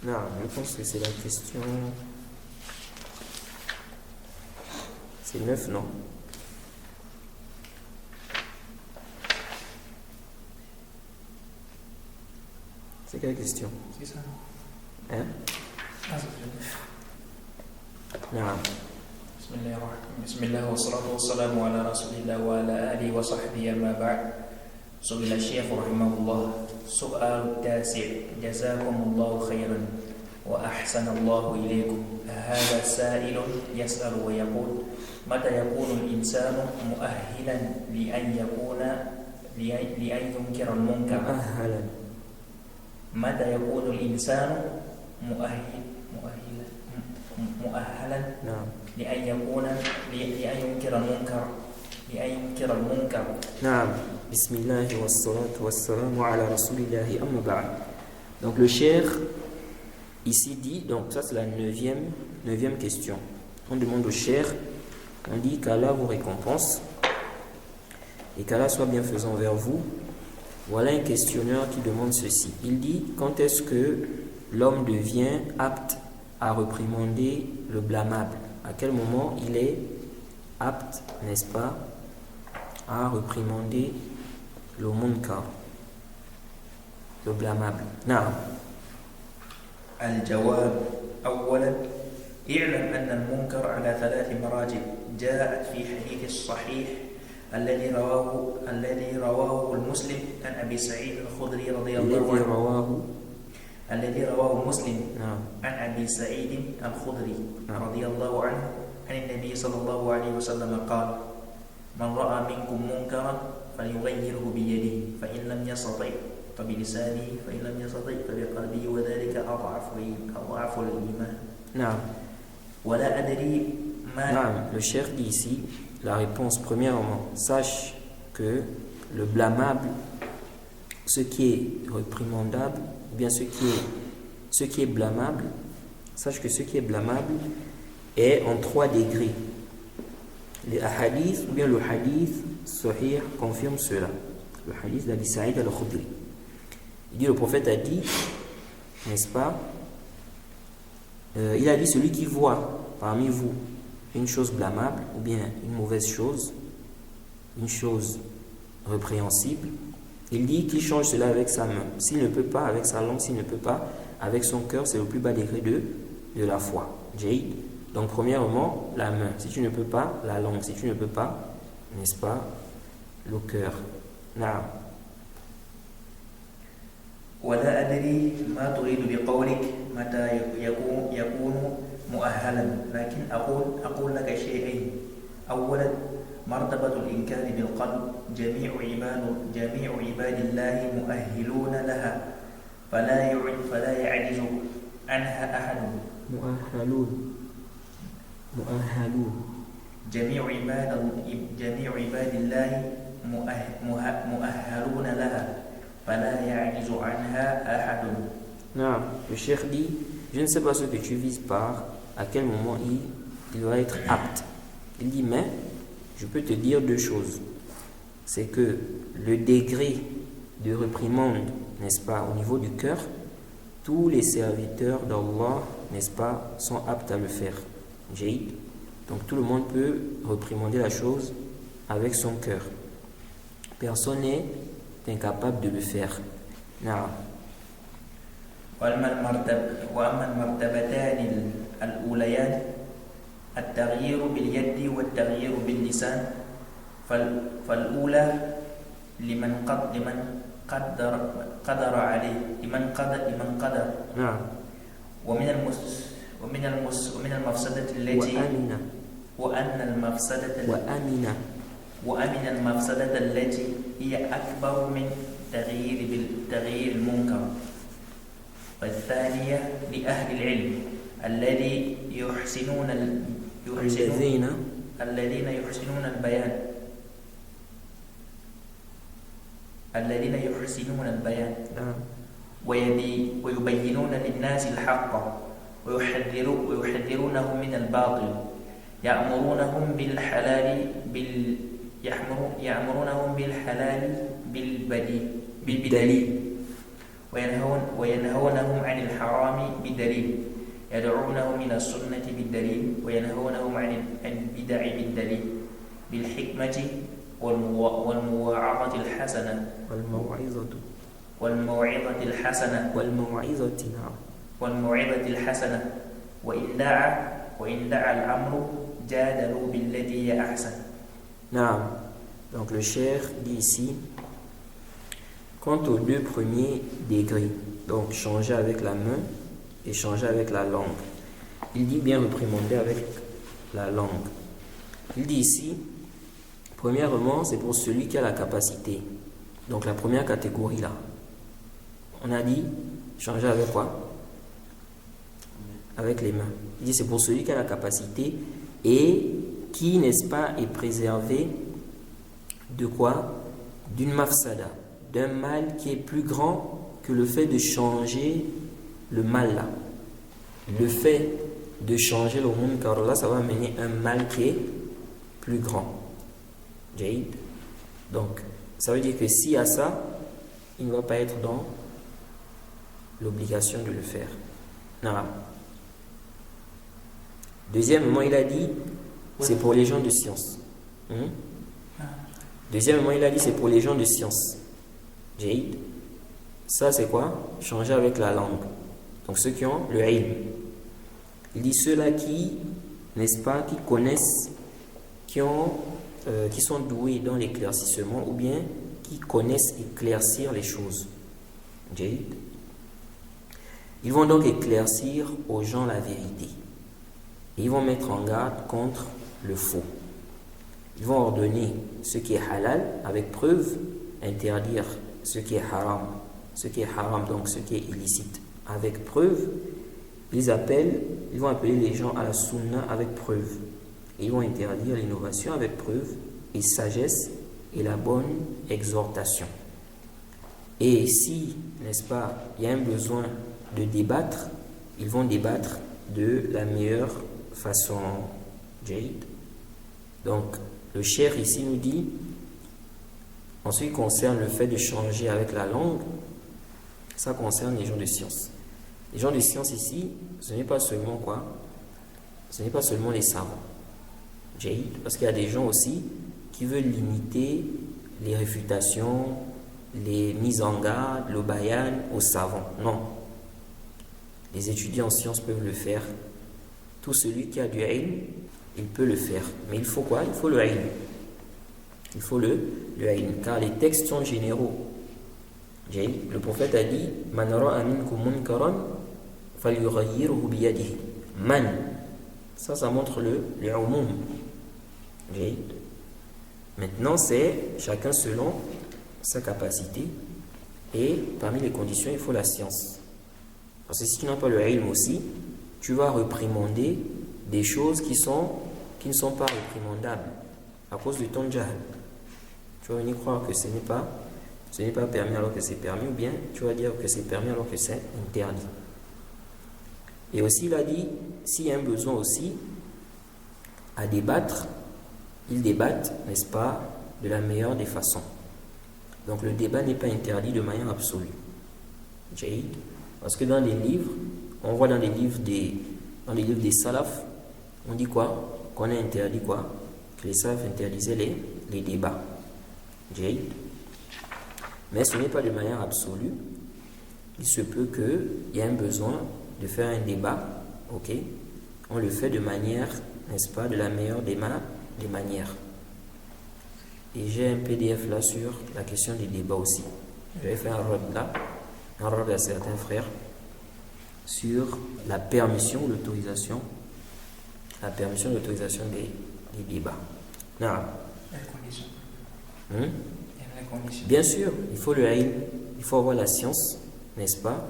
Non, je pense que c'est la question... C'est 9, non? C'est quelle question? C'est ça. Hein? Ah, c'est bien. Non. بسم الله والصلاة والسلام على رسول الله وعلى آله وصحبه أما بعد. سئل الشيخ رحمه الله سؤال التاسع جزاكم الله خيرا وأحسن الله إليكم. هذا سائل يسأل ويقول متى يكون الإنسان مؤهلا لأن ينكر المنكر؟ متى يكون الإنسان مؤهلا نعم. لأن ينكر المنكر. نعم. بسم الله والصلاة والسلام على رسول الله أما بعد. Donc le cheikh ici dit, donc ça c'est la neuvième question. On demande au cheikh, on dit qu'Allah vous récompense et qu'Allah soit bienfaisant vers vous. Voilà un questionneur qui demande ceci. Il dit, quand est-ce que l'homme devient apte à réprimander le blâmable? À quel moment il est apte, n'est-ce pas, à réprimander le munkar, le blâmable? نعم. الجواب أولا اعلم أن المنكر على 3 مراتب جاءت في حديث الصحيح الذي رواه المسلم عن أبي سعيد الخدري رضي الله عنه. الذي رواه مسلم عن أبي سعيد الخدري رضي الله عنه عن النبي صلى الله عليه وسلم قال من رأى منكم منكرا فليغيره بيده فإن لم يستطع فبلسانه فإن لم يستطع فبقلبه وذلك أضعف الإيمان. نعم. ولا أدري ما. نعم. Le cheikh dit ici la réponse. Premièrement, sache que le blâmable, ce qui est réprimandable, ou bien ce qui est blâmable, sache que ce qui est blâmable est en 3 degrés. Les hadiths, ou bien le hadith sahih confirme cela. Le hadith d'Abi Saïd al-Khudri. Il dit, le prophète a dit, n'est-ce pas, il a dit, celui qui voit parmi vous une chose blâmable, ou bien une mauvaise chose, une chose répréhensible, il dit qu'il change cela avec sa main. S'il ne peut pas avec sa langue, s'il ne peut pas avec son cœur, c'est le plus bas degré de la foi. Jaïd. Donc premièrement, la main. Si tu ne peux pas, la langue. Si tu ne peux pas, n'est-ce pas, le cœur. Naam. ولا أدري ما تريد بقولك متى يكون مؤهلا، لكن أقول لك شيئين. أولا مرتبة الإنكار بالقلب جميع عباد الله مؤهلون لها فلا يعجز عنها أحد. مؤهلون. جميع عباد الله مؤهلون لها فلا يعجز عنها أحد. Non, le cheikh dit, je ne sais pas ce que tu vises par à quel moment il va être apte. Il dit, mais je peux te dire 2 choses. C'est que le degré de réprimande, n'est-ce pas, au niveau du cœur, tous les serviteurs d'Allah, n'est-ce pas, sont aptes à le faire. Jaïd. Donc tout le monde peut réprimander la chose avec son cœur. Personne n'est incapable de le faire. Non. وأما المرتبتان الأوليان التغيير باليد والتغيير باللسان فالأولى لمن قدر عليه لمن قدر. نعم. ومن المفسدة التي وأمن المفسدة التي هي أكبر من تغيير المنكر. والثانية لأهل العلم الذين يحسنون البيان ويبينون للناس الحق ويحذرونهم من الباطل يأمرونهم بالحلال بالبديل وينهونهم عن الحرام بالدليل يدعونهم إلى السنة بالدليل وينهونهم عن البدع بالدليل بالحكمة والمواعظة الحسنة والموعظة الحسنة وإن دعا الأمر جادلوا بالتي هي أحسن. نعم. Donc le cheikh dit ici, quant aux deux premiers degrés, donc changer avec la main et changer avec la langue, il dit bien réprimander avec la langue. Il dit ici, premièrement, c'est pour celui qui a la capacité. Donc la première catégorie là, on a dit changer avec quoi? Avec les mains. Il dit c'est pour celui qui a la capacité et qui, n'est-ce pas, est préservé de quoi? D'une mafsada, d'un mal qui est plus grand que le fait de changer le mal là. Le fait de changer le munkar là, ça va amener un mal qui est plus grand. Jaïd. Donc, ça veut dire que s'il y a ça, il ne va pas être dans l'obligation de le faire. Non. Deuxièmement, il a dit, c'est pour les gens de science. Deuxièmement, il a dit, c'est pour les gens de science. Jaïd. Ça, c'est quoi? Changer avec la langue. Donc, ceux qui ont le ilm. Il dit, ceux-là qui, n'est-ce pas, qui connaissent, qui sont doués dans l'éclaircissement ou bien qui connaissent éclaircir les choses. Jaïd. Ils vont donc éclaircir aux gens la vérité. Et ils vont mettre en garde contre le faux. Ils vont ordonner ce qui est halal avec preuve, interdire ce qui est haram. Ce qui est haram, donc ce qui est illicite, avec preuve. Ils vont appeler les gens à la sunna avec preuve. Et ils vont interdire l'innovation avec preuve et sagesse et la bonne exhortation. Et si, n'est-ce pas, il y a un besoin de débattre, ils vont débattre de la meilleure façon. Jaïd. Donc, le cheikh ici nous dit, en ce qui concerne le fait de changer avec la langue, ça concerne les gens de science. Les gens de science ici, ce n'est pas seulement quoi? Ce n'est pas seulement les savants. Jaïd, parce qu'il y a des gens aussi qui veulent limiter les réfutations, les mises en garde, le bayan aux savants. Non. Les étudiants en sciences peuvent le faire. Tout celui qui a du ilm, il peut le faire. Mais il faut quoi? Il faut le ilm. Il faut le ilm. Car les textes sont généraux. Le prophète a dit Man ra'a minkum munkaran falyughayyirhu biyadihi. Man. Ça montre le umum. Maintenant, c'est chacun selon sa capacité. Et parmi les conditions, il faut la science. Parce que si tu n'as pas le ilm aussi, tu vas réprimander des choses qui ne sont pas réprimandables à cause de ton jahl. Tu vas venir croire que ce n'est pas permis alors que c'est permis, ou bien tu vas dire que c'est permis alors que c'est interdit. Et aussi, il a dit, s'il y a un besoin aussi à débattre, ils débattent, n'est-ce pas, de la meilleure des façons. Donc le débat n'est pas interdit de manière absolue. Jaïd. Parce que dans les livres, on voit dans les livres des salafs, on dit quoi? Qu'on a interdit quoi? Que les salafs interdisaient les débats. Jaïd. Mais ce n'est pas de manière absolue. Il se peut qu'il y ait un besoin de faire un débat. Ok? On le fait de manière, n'est-ce pas, de la meilleure des manières. Et j'ai un PDF là sur la question des débats aussi. Je vais faire un rôle à certains frères sur la permission ou l'autorisation des débats. Non. Bien sûr, il faut le ilm, il faut avoir la science, n'est-ce pas?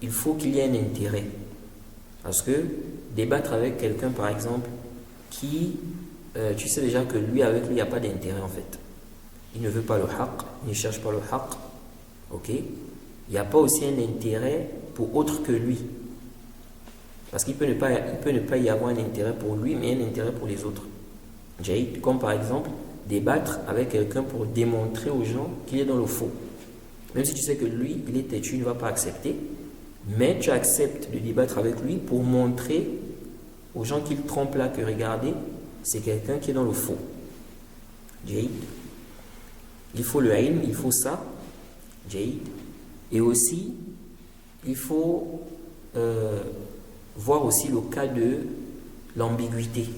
Il faut qu'il y ait un intérêt. Parce que débattre avec quelqu'un, par exemple, qui, tu sais déjà que avec lui, il n'y a pas d'intérêt en fait. Il ne veut pas le haqq, il ne cherche pas le haqq. Ok? Il n'y a pas aussi un intérêt pour autre que lui. Parce qu'il peut ne pas y avoir un intérêt pour lui, mais un intérêt pour les autres. Comme par exemple, débattre avec quelqu'un pour démontrer aux gens qu'il est dans le faux. Même si tu sais que lui, il est têtu, il ne va pas accepter, mais tu acceptes de débattre avec lui pour montrer aux gens qui le trompent là que regardez, c'est quelqu'un qui est dans le faux. Jade. Il faut le ilm, il faut ça. Jade. Et aussi, il faut voir aussi le cas de l'ambiguïté.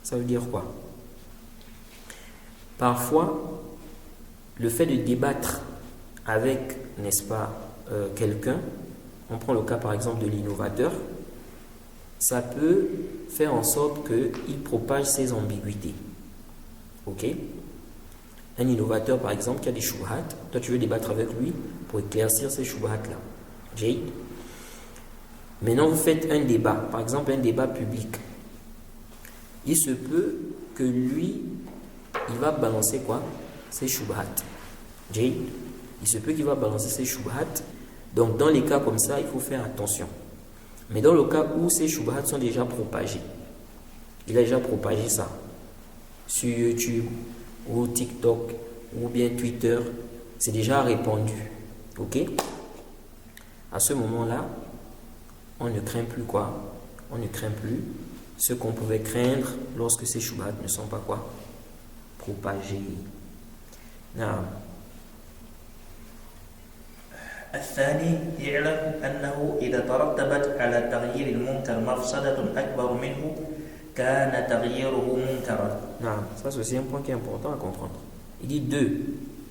Ça veut dire quoi? Parfois, le fait de débattre avec, n'est-ce pas, quelqu'un, on prend le cas par exemple de l'innovateur, ça peut faire en sorte qu'il propage ses ambiguïtés. Ok? Un innovateur par exemple qui a des shubhat, toi tu veux débattre avec lui pour éclaircir ces shubhat-là. Jade. Maintenant vous faites un débat, par exemple un débat public. Il se peut que lui, il va balancer quoi? Ses shubhat. Jade. Il se peut qu'il va balancer ses shubhat. Donc dans les cas comme ça, il faut faire attention. Mais dans le cas où ces shubhat sont déjà propagés, il a déjà propagé ça sur YouTube ou TikTok ou bien Twitter, c'est déjà répandu. Ok? À ce moment-là, on ne craint plus quoi? On ne craint plus ce qu'on pouvait craindre lorsque ces shubhat ne sont pas quoi? Propagés. Non. الثاني يعلم أنه إذا ترتبت على تغيير المنكر مفسدة أكبر منه كان تغييره منكرا. Non, ça c'est aussi un point qui est important à comprendre. Il dit 2.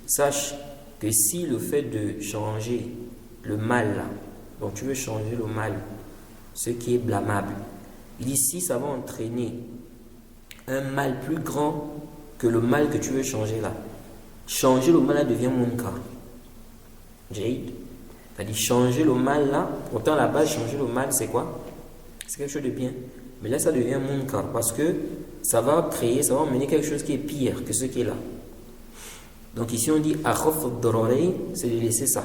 Sache que si le fait de changer le mal là, donc tu veux changer le mal, ce qui est blâmable, il dit si ça va entraîner un mal plus grand que le mal que tu veux changer là, changer le mal là devient munkar. Jade. C'est-à-dire changer le mal là, pourtant à la base changer le mal c'est quoi? C'est quelque chose de bien. Mais là ça devient munkar parce que ça va créer, ça va emmener quelque chose qui est pire que ce qui est là. Donc ici on dit akhaf ad-dararayn, c'est de laisser ça.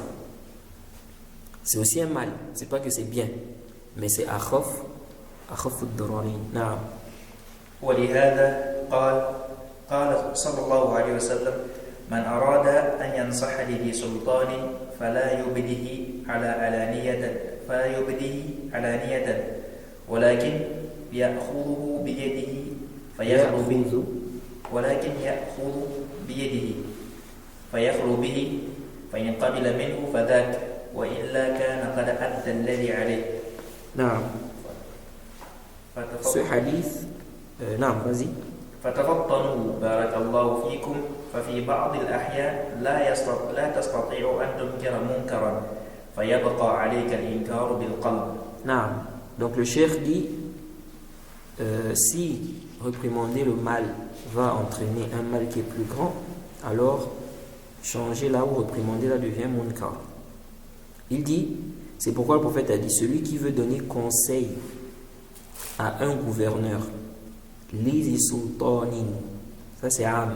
C'est aussi un mal, c'est pas que c'est bien, mais c'est akhaf ad-dararayn. Naam. ولهذا قال صلى الله عليه وسلم من أراد أن ينصح لذي سلطان فلا يبده علانية ولكن يأخذه بيده فيخلو به فإن قبل منه فذاك وإلا كان قد أدى الذي عليه. نعم. Ce hadith, نعم, vas-y. فتفطنوا بارك الله فيكم ففي بعض الأحيان لا تستطيع أن تنكر منكرا فيبقى عليك الإنكار بالقلب. نعم. Donc le cheikh dit si réprimander le mal va entraîner un mal qui est plus grand, alors changer là ou réprimander là devient munkar. Il dit, c'est pourquoi le prophète a dit, celui qui veut donner conseil à un gouverneur, lizi sultanin, ça c'est am.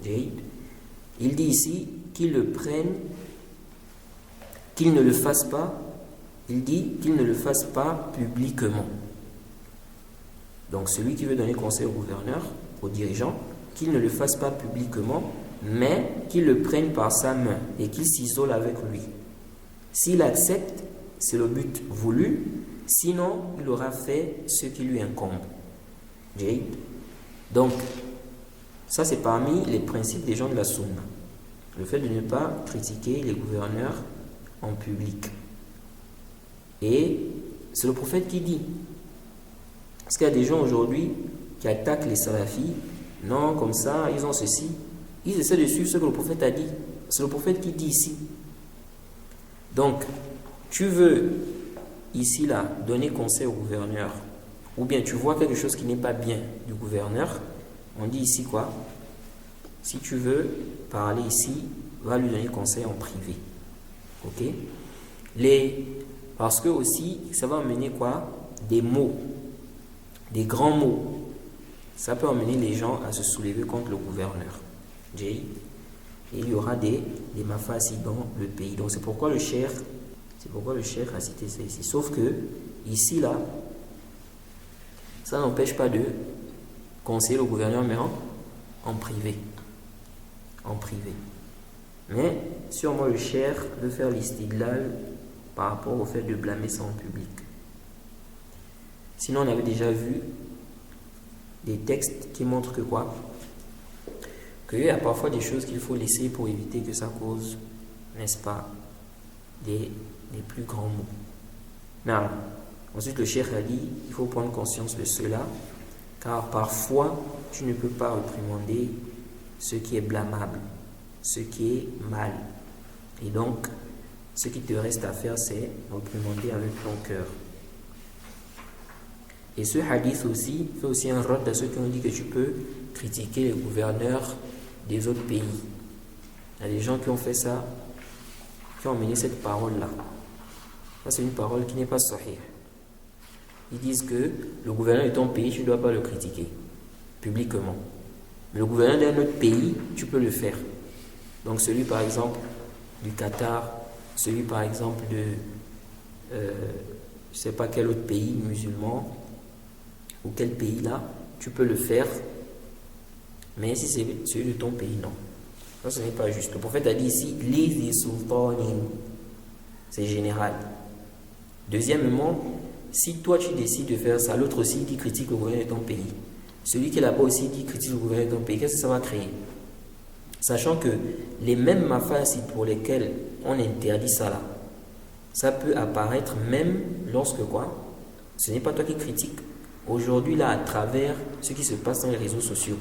Il dit ici qu'il le prenne, qu'il ne le fasse pas, il dit qu'il ne le fasse pas publiquement. Donc celui qui veut donner conseil au gouverneur, au dirigeant, qu'il ne le fasse pas publiquement, mais qu'il le prenne par sa main et qu'il s'isole avec lui. S'il accepte, c'est le but voulu, sinon il aura fait ce qui lui incombe. Donc, ça c'est parmi les principes des gens de la sunna. Le fait de ne pas critiquer les gouverneurs en public. Et c'est le prophète qui dit. Parce qu'il y a des gens aujourd'hui qui attaquent les salafis. Non, comme ça, ils ont ceci. Ils essaient de suivre ce que le prophète a dit. C'est le prophète qui dit ici. Donc, tu veux ici, là, donner conseil au gouverneur, ou bien tu vois quelque chose qui n'est pas bien du gouverneur, on dit ici quoi? Si tu veux parler ici, va lui donner conseil en privé. Ok? Parce que aussi, ça va amener quoi? Des mots, des grands mots. Ça peut amener les gens à se soulever contre le gouverneur. Et il y aura des mafasis dans le pays. Donc c'est pourquoi le cheikh a cité ça ici. Sauf que ici là, ça n'empêche pas de conseiller le gouverneur, mais en privé. En privé. Mais sûrement le cheikh veut faire l'istidlal par rapport au fait de blâmer ça en public. Sinon, on avait déjà vu des textes qui montrent que quoi? Qu'il y a parfois des choses qu'il faut laisser pour éviter que ça cause, n'est-ce pas, des plus grands maux. Non. Ensuite, le cheikh a dit, il faut prendre conscience de cela, car parfois, tu ne peux pas réprimander ce qui est blâmable, ce qui est mal. Et donc, ce qui te reste à faire, c'est réprimander avec ton cœur. Et ce hadith aussi fait aussi un rôle à ceux qui ont dit que tu peux critiquer les gouverneurs des autres pays. Il y a des gens qui ont fait ça, qui ont mené cette parole-là. Ça, c'est une parole qui n'est pas sahih. Ils disent que le gouverneur de ton pays, tu ne dois pas le critiquer publiquement. Mais le gouverneur d'un autre pays, tu peux le faire. Donc celui par exemple du Qatar, celui par exemple de je ne sais pas quel autre pays musulman, ou quel pays là, tu peux le faire. Mais si c'est celui de ton pays, non. Ça, ce n'est pas juste. Le prophète a dit ici, Lizi sultanin. C'est général. Deuxièmement, si toi tu décides de faire ça, l'autre aussi dit critique le gouvernement de ton pays. Celui qui est là-bas aussi dit critique le gouvernement de ton pays. Qu'est-ce que ça va créer? Sachant que les mêmes mafasid pour lesquels on interdit ça là, ça peut apparaître même lorsque quoi? Ce n'est pas toi qui critiques. Aujourd'hui là, à travers ce qui se passe dans les réseaux sociaux,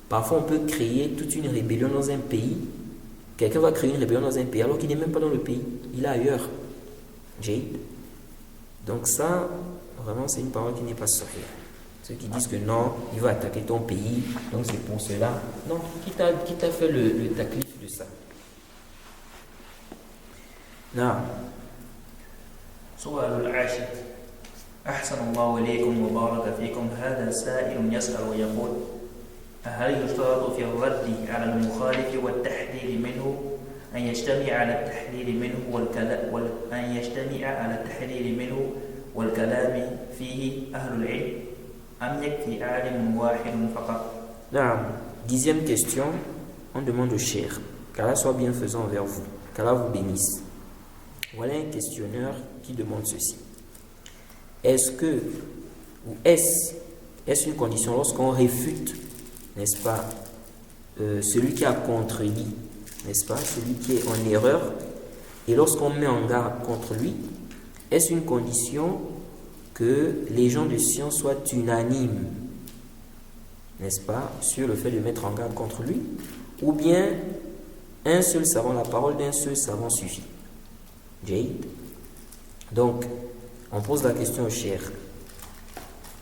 parfois on peut créer toute une rébellion dans un pays. Quelqu'un va créer une rébellion dans un pays alors qu'il n'est même pas dans le pays. Il est ailleurs. Jade. Donc ça, vraiment c'est une parole qui n'est pas sahih. Ceux qui disent que non, il va attaquer ton pays, donc c'est pour cela. Non, qui t'a fait le taklif de ça? Non. سؤال العاشر أحسن الله إليكم وبارك فيكم. هذا سائل يسأل ويقول: هل يشترط في الرد على المخالف والتحذير منه أن يجتمع على التحذير منه والكلام فيه أهل العلم أم يكفي عالم واحد فقط؟ Non. 10e question, on demande au cheikh qu'Allah soit bienfaisant envers vous, qu'Allah vous bénisse. Voilà un questionneur qui demande ceci. Est-ce une condition lorsqu'on réfute, n'est-ce pas, celui qui a contredit, n'est-ce pas, celui qui est en erreur, et lorsqu'on met en garde contre lui, est-ce une condition que les gens de science soient unanimes, n'est-ce pas, sur le fait de mettre en garde contre lui, ou bien un seul savant, la parole d'un seul savant suffit? Jade. Donc, on pose la question au cheikh.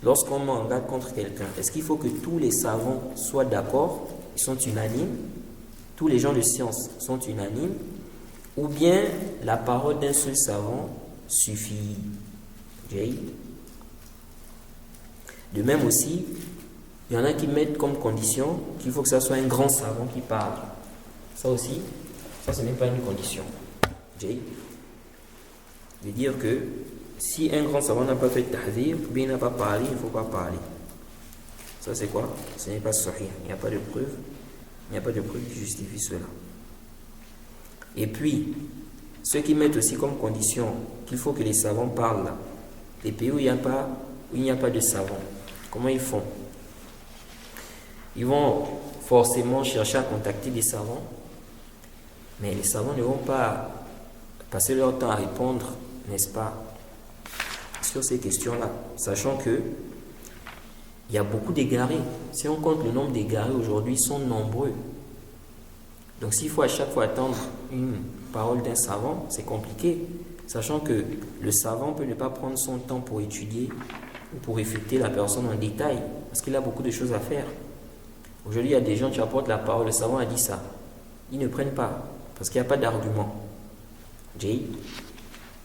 Lorsqu'on met en garde contre quelqu'un, est-ce qu'il faut que tous les savants soient d'accord, ils sont unanimes, tous les gens de science sont unanimes, ou bien la parole d'un seul savant suffit? Jade. De même aussi, il y en a qui mettent comme condition qu'il faut que ça soit un grand savant qui parle. Ça aussi, ça ce n'est pas une condition. Jade. Je veux dire que si un grand savant n'a pas fait tahzir, ou bien n'a pas parlé, il ne faut pas parler. Ça c'est quoi? Ce n'est pas sahih. Il n'y a pas de preuve. Il n'y a pas de preuve qui justifie cela. Et puis, ceux qui mettent aussi comme condition qu'il faut que les savants parlent là, les pays où il n'y a pas de savants, comment ils font? Ils vont forcément chercher à contacter des savants, mais les savants ne vont pas passer leur temps à répondre, n'est-ce pas, sur ces questions-là, sachant que il y a beaucoup d'égarés. Si on compte le nombre d'égarés aujourd'hui, ils sont nombreux. Donc s'il faut à chaque fois attendre une parole d'un savant, c'est compliqué, sachant que le savant peut ne pas prendre son temps pour étudier ou pour réfuter la personne en détail, parce qu'il a beaucoup de choses à faire. Aujourd'hui, il y a des gens qui apportent la parole, le savant a dit ça. Ils ne prennent pas, parce qu'il n'y a pas d'argument. Jay,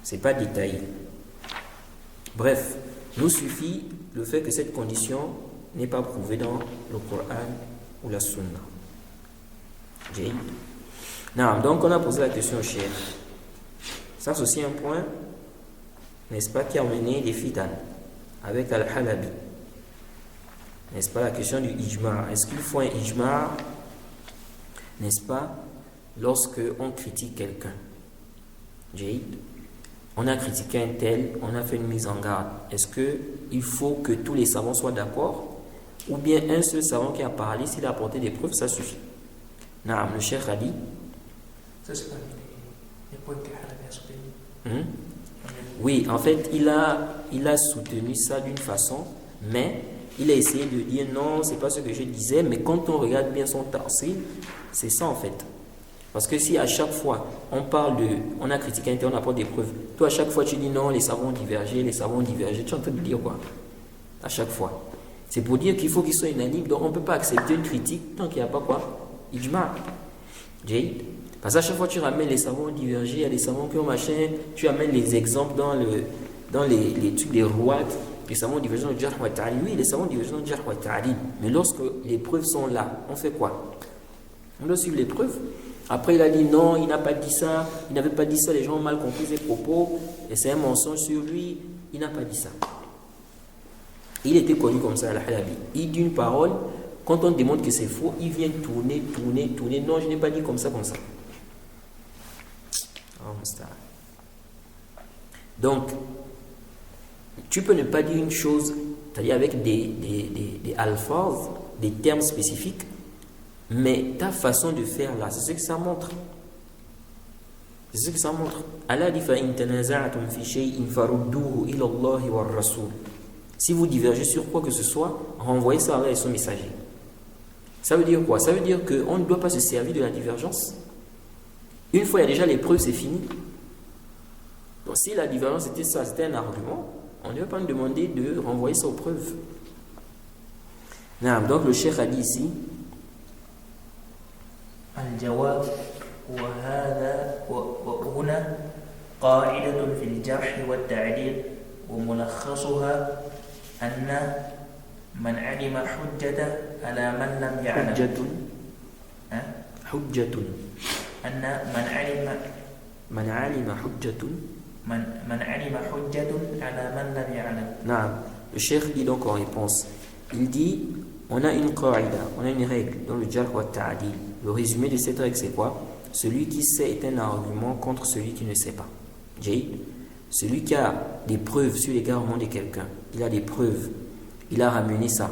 c'est pas détaillé. Bref, nous suffit le fait que cette condition n'est pas prouvée dans le Coran ou la Sunna. Jay. Non, donc on a posé la question au cheikh. Ça c'est aussi un point, n'est-ce pas, qui a mené les fitan avec Al-Halabi. N'est-ce pas, la question du ijma'. Est-ce qu'il faut un ijma', n'est-ce pas, lorsque on critique quelqu'un. Jade, on a critiqué un tel, on a fait une mise en garde. Est-ce qu'il faut que tous les savants soient d'accord? Ou bien un seul savant qui a parlé, s'il a apporté des preuves, ça suffit? Non, le cheikh a dit. Ça, c'est pas les points que Halabi a soutenus. Oui, en fait, il a soutenu ça d'une façon, mais il a essayé de dire non, c'est pas ce que je disais, mais quand on regarde bien son tafsir, c'est ça en fait. Parce que si à chaque fois on a critiqué un tel, on apporte des preuves, toi à chaque fois tu dis non, les savants ont divergé, tu es en train de dire quoi? À chaque fois. C'est pour dire qu'il faut qu'ils soient unanimes, donc on ne peut pas accepter une critique tant qu'il n'y a pas quoi? Ijma. Jade. Parce qu'à chaque fois tu ramènes les savants ont divergé, il y a des savants qui ont machin, tu amènes les exemples dans les trucs des rois, les savants ont divergé dans le jarh wa ta'dil. Oui, les savants ont divergé dans le jarh wa ta'dil. Mais lorsque les preuves sont là, on fait quoi? On doit suivre les preuves. Après, il a dit non, il n'a pas dit ça, il n'avait pas dit ça, les gens ont mal compris ses propos, et c'est un mensonge sur lui, il n'a pas dit ça. Il était connu comme ça, Al-Halabi. Il dit une parole, quand on demande que c'est faux, il vient tourner. Non, je n'ai pas dit comme ça. Donc, tu peux ne pas dire une chose, c'est-à-dire avec des alphas, des termes spécifiques, mais ta façon de faire là, c'est ce que ça montre. Allah dit فَإِن تَنَازَعْتُمْ فِي شَيْءٍ فَرُدُّوهُ إِلَى اللَّهِ وَالرَّسُولِ. Si vous divergez sur quoi que ce soit, renvoyez ça à Allah et son messager. Ça veut dire quoi? Ça veut dire qu'on ne doit pas se servir de la divergence. Une fois il y a déjà les preuves, c'est fini. Donc si la divergence était ça, c'était un argument, on ne va pas nous demander de renvoyer ça aux preuves. Donc le cheikh a dit ici الجواب وهذا وهنا قاعدة في الجرح والتعديل وملخصها أن من علم حجة على من لم يعلم حجة أن من علم حجة على من لم يعلم. Le cheikh dit donc en réponse, il dit on a une qaïda, on a une règle dans le jarh wa ta'dil. Le résumé de cette règle c'est quoi? Celui qui sait est un argument contre celui qui ne sait pas. Celui qui a des preuves sur l'égarement de quelqu'un, il a des preuves, il a ramené ça.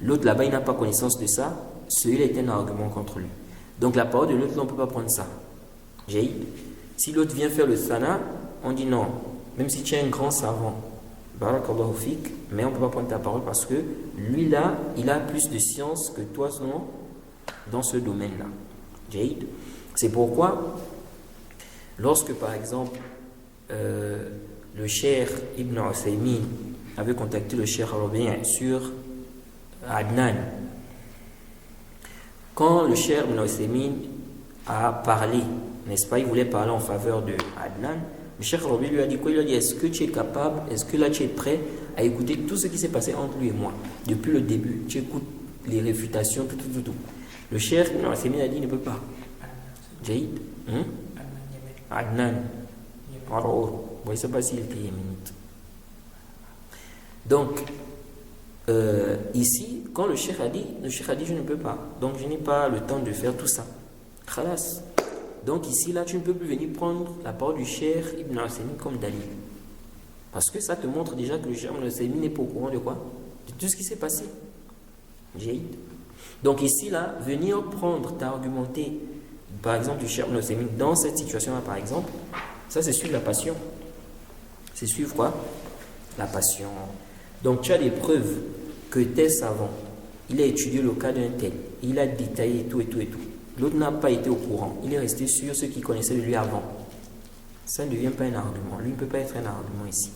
L'autre là-bas il n'a pas connaissance de ça, celui-là est un argument contre lui. Donc la parole de l'autre, on ne peut pas prendre ça. Si l'autre vient faire le sana, on dit non, même si tu es un grand savant, barakallahu fik, mais on ne peut pas prendre ta parole parce que lui là, il a plus de science que toi dans ce domaine-là. C'est pourquoi, lorsque par exemple, le cheikh Ibn Uthaymin avait contacté le cheikh Rabi' sur Adnan, quand le cheikh Ibn Uthaymin a parlé, n'est-ce pas, il voulait parler en faveur de Adnan, le cheikh Rabi' lui a dit quoi? Il lui a dit, est-ce que tu es capable, est-ce que là tu es prêt à écouter tout ce qui s'est passé entre lui et moi depuis le début? Tu écoutes les réfutations, tout. Le cheikh Ibn Uthaymin a dit, il ne peut pas. Adnan. Alors, je ne sais pas s'il était yéménite. Donc, ici, quand le cheikh a dit, je ne peux pas. Donc, je n'ai pas le temps de faire tout ça. Khalas. Donc, ici, là, tu ne peux plus venir prendre la parole du cheikh Ibn Uthaymin comme dalil. Parce que ça te montre déjà que le cheikh Ibn Uthaymin n'est pas au courant de quoi? De tout ce qui s'est passé. Donc, ici, là, venir prendre, t'argumenter, par exemple, du cheikh Ibn Uthaymin dans cette situation-là, par exemple, ça, c'est suivre la passion. C'est suivre quoi? La passion. Donc, tu as des preuves que tes savants, il a étudié le cas d'un tel, il a détaillé tout. L'autre n'a pas été au courant. Il est resté sur ce qu'il connaissait de lui avant. Ça ne devient pas un argument. Lui ne peut pas être un argument ici.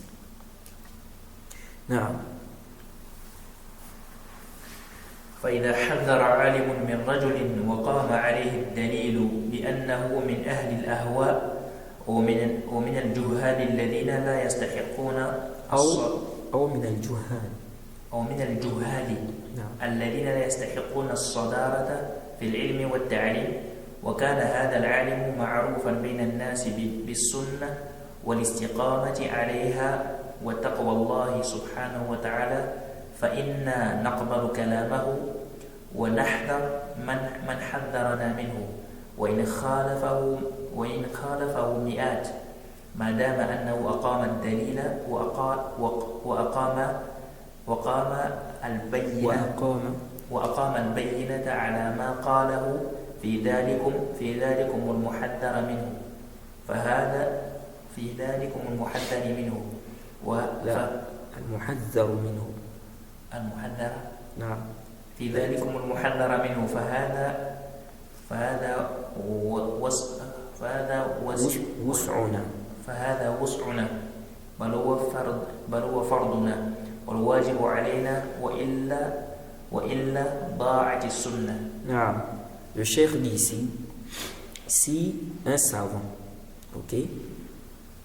Non. فإذا حذر عالم من رجل وقام عليه الدليل بأنه من أهل الأهواء ومن الجهال الذين لا يستحقون أو من الجهال الذين لا يستحقون الصدارة في العلم والتعليم. وكان هذا العالم معروفا بين الناس بالسنة والاستقامة عليها وتقوى الله سبحانه وتعالى، فإنا نقبل كلامه ونحذر من حذرنا منه، وإن خالفه مئات ما دام أنه أقام الدليل وأقام البينة على ما قاله في ذلكم المحذر منه فهذا في ذلكم المحذر منه المحذر منه المحذر نعم في ذلكم المحذر منه فهذا وسعنا بل هو فرضنا والواجب علينا وإلا ضاعت السنة. نعم. Le cheikh dit ici, si un savant,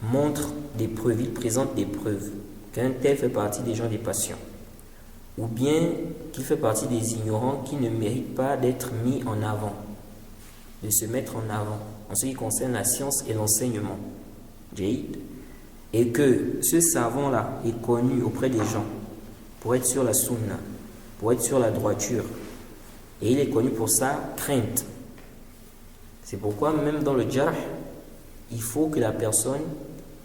montre des preuves, il présente des preuves qu'un tel fait partie des gens des passions, ou bien qu'il fait partie des ignorants qui ne méritent pas d'être mis en avant, de se mettre en avant en ce qui concerne la science et l'enseignement, et que ce savant-là est connu auprès des gens pour être sur la sunna, pour être sur la droiture, et il est connu pour sa crainte. C'est pourquoi même dans le jarh, il faut que la personne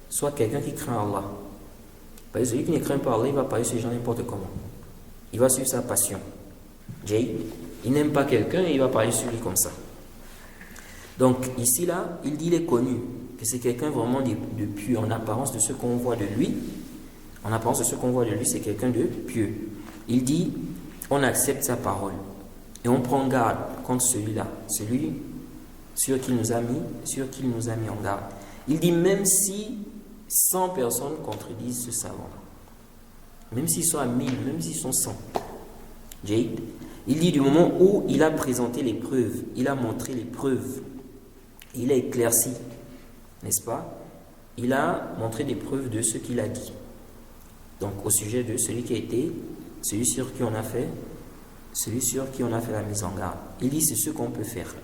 soit quelqu'un qui craint Allah. Parce que celui qui ne craint pas Allah, il va parler sur les gens n'importe comment. Il va suivre sa passion. Il n'aime pas quelqu'un et il va parler sur lui comme ça. Donc ici là, il dit il est connu que c'est quelqu'un vraiment de pieux en apparence de ce qu'on voit de lui. En apparence de ce qu'on voit de lui, c'est quelqu'un de pieux. Il dit on accepte sa parole et on prend garde contre celui-là, celui sur qui il nous a mis en garde. Il dit même si 100 personnes contredisent ce savant, même s'ils sont à 1000, même s'ils sont 100. Il dit du moment où il a présenté les preuves, il a montré les preuves, il a éclairci, n'est-ce pas? Il a montré des preuves de ce qu'il a dit. Donc au sujet de celui qui a été, celui sur qui on a fait la mise en garde. Il dit c'est ce qu'on peut faire.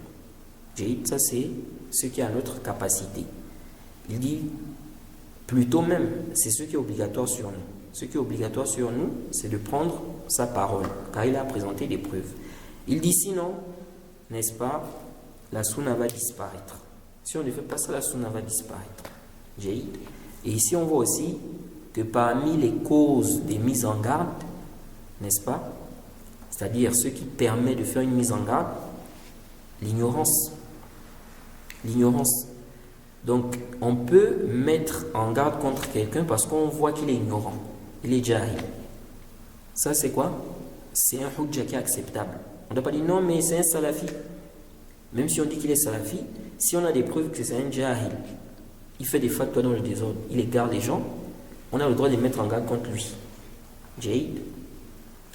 Ça c'est ce qui est à notre capacité. Il dit plutôt même, c'est ce qui est obligatoire sur nous. Ce qui est obligatoire sur nous, c'est de prendre sa parole, car il a présenté des preuves. Il dit sinon, n'est-ce pas, la sunna va disparaître. Si on ne fait pas ça, la sunna va disparaître. Et ici on voit aussi que parmi les causes des mises en garde, n'est-ce pas, c'est-à-dire ce qui permet de faire une mise en garde, l'ignorance. L'ignorance. Donc, on peut mettre en garde contre quelqu'un parce qu'on voit qu'il est ignorant. Il est jahil. Ça, c'est quoi? C'est un hujja qui est acceptable. On ne doit pas dire non, mais c'est un salafi. Même si on dit qu'il est salafi, si on a des preuves que c'est un jahil, il fait des fatwas dans le désordre, il égare les gens, on a le droit de les mettre en garde contre lui. Jahil.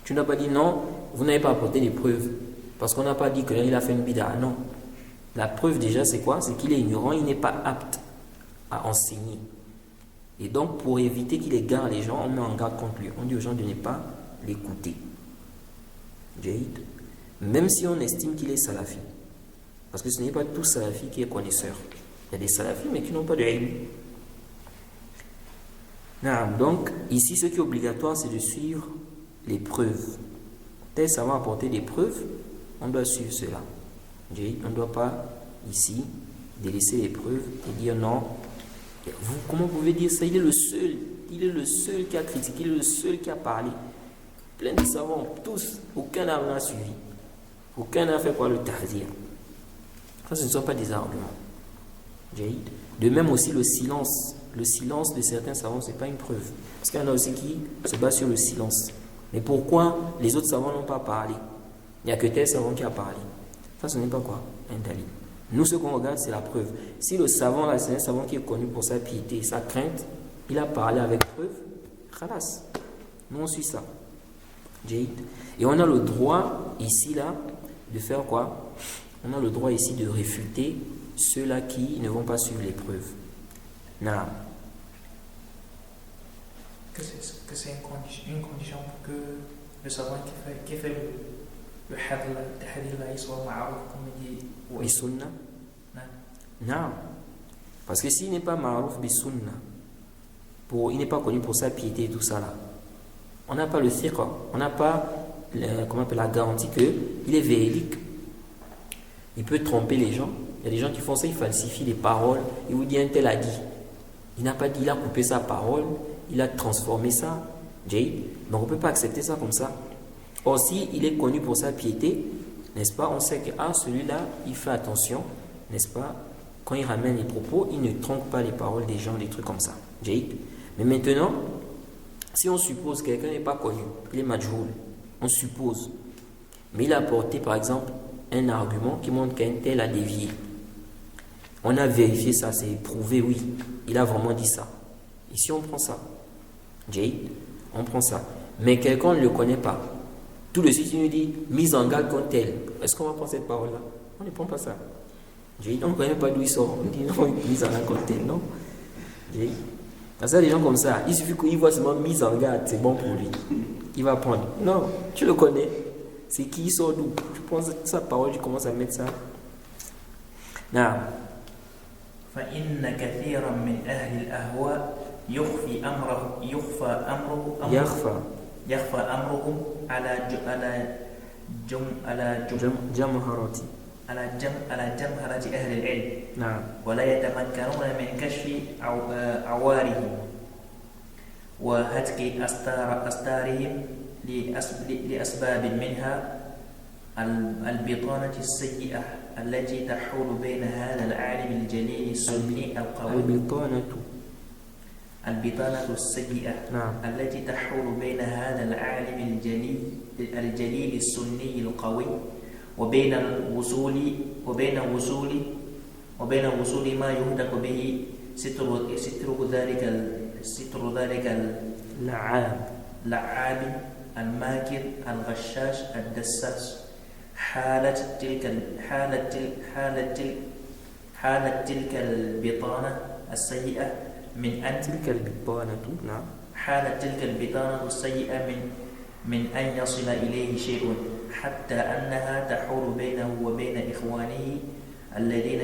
Tu n'as pas dit non, vous n'avez pas apporté des preuves. Parce qu'on n'a pas dit qu'il a fait une bid'a. Non. La preuve déjà c'est quoi? C'est qu'il est ignorant, il n'est pas apte à enseigner. Et donc pour éviter qu'il égare les gens, on met en garde contre lui. On dit aux gens de ne pas l'écouter. Même si on estime qu'il est salafi. Parce que ce n'est pas tout salafi qui est connaisseur. Il y a des salafis mais qui n'ont pas de ilm. Donc ici ce qui est obligatoire c'est de suivre les preuves. Tel savant apporter des preuves, on doit suivre cela. On ne doit pas ici délaisser les preuves et dire non. Comment vous pouvez dire ça? Il est le seul qui a critiqué, il est le seul qui a parlé. Plein de savants, tous, aucun n'a suivi. Aucun n'a fait quoi le tahzir. Ça, ce ne sont pas des arguments. De même aussi le silence. Le silence de certains savants, ce n'est pas une preuve. Parce qu'il y en a aussi qui se basent sur le silence. Mais pourquoi les autres savants n'ont pas parlé? Il n'y a que tel savant qui a parlé. Ça, ce n'est pas quoi? Un dalil. Nous, ce qu'on regarde, c'est la preuve. Si le savant, là, c'est un savant qui est connu pour sa piété, sa crainte, il a parlé avec preuve, khalas. Nous, on suit ça. Et on a le droit, ici, là, de faire quoi? On a le droit, ici, de réfuter ceux-là qui ne vont pas suivre les preuves. Non. Que c'est une condition pour que le savant qui fait le hadith là, il soit ma'aruf, comme il dit. Oui, sunna. Non. Parce que s'il n'est pas ma'aruf bi sunna, il n'est pas connu pour sa piété et tout ça là, on n'a pas le thiqa, on n'a pas la garantie qu'il est véridique. Il peut tromper les gens, Il y a des gens qui font ça, ils falsifient les paroles. Ils vous disent un tel a dit. Il n'a pas dit, il a coupé sa parole, il a transformé ça. Donc on ne peut pas accepter ça comme ça. Or, si il est connu pour sa piété, n'est-ce pas, on sait que celui-là, il fait attention, n'est-ce pas, quand il ramène les propos, il ne trompe pas les paroles des gens, des trucs comme ça. Mais maintenant, si on suppose que quelqu'un n'est pas connu, il est majhoul, on suppose, mais il a apporté par exemple un argument qui montre qu'un tel a dévié. On a vérifié ça, c'est prouvé, oui, il a vraiment dit ça. Ici, on prend ça. On prend ça. Mais quelqu'un ne le connaît pas. Tout de suite, il nous dit mise en garde contre tel. Est-ce qu'on va prendre cette parole-là? On ne prend pas ça. On ne connaît pas d'où il sort. On dit non, mise en garde contre tel, non. Parce que des gens comme ça, il suffit qu'il voit seulement mise en garde, c'est bon pour lui. Il va prendre. Non, tu le connais. C'est qui, il sort d'où? Tu prends sa parole, tu commences à mettre ça. Non. فإن كثيرا من أهل الأهواء يخفى أمرهم على جمهرة أهل العلم. نعم. ولا يتمكنون من كشف عوارهم وهتك أستارهم لأسباب منها البطانة السيئة التي تحول بين هذا العالم الجليل السني القوي. البطانة السيئة. نعم. التي تحول بين هذا العالم الجليل السني القوي وبين وصول ما يهدك به ستر ذلك اللعاب الماكر الغشاش الدساس. حالة تلك البطانة السيئة من أن من أن يصل إليه شيء حتى أنها تحول بينه وبين إخوانه الذين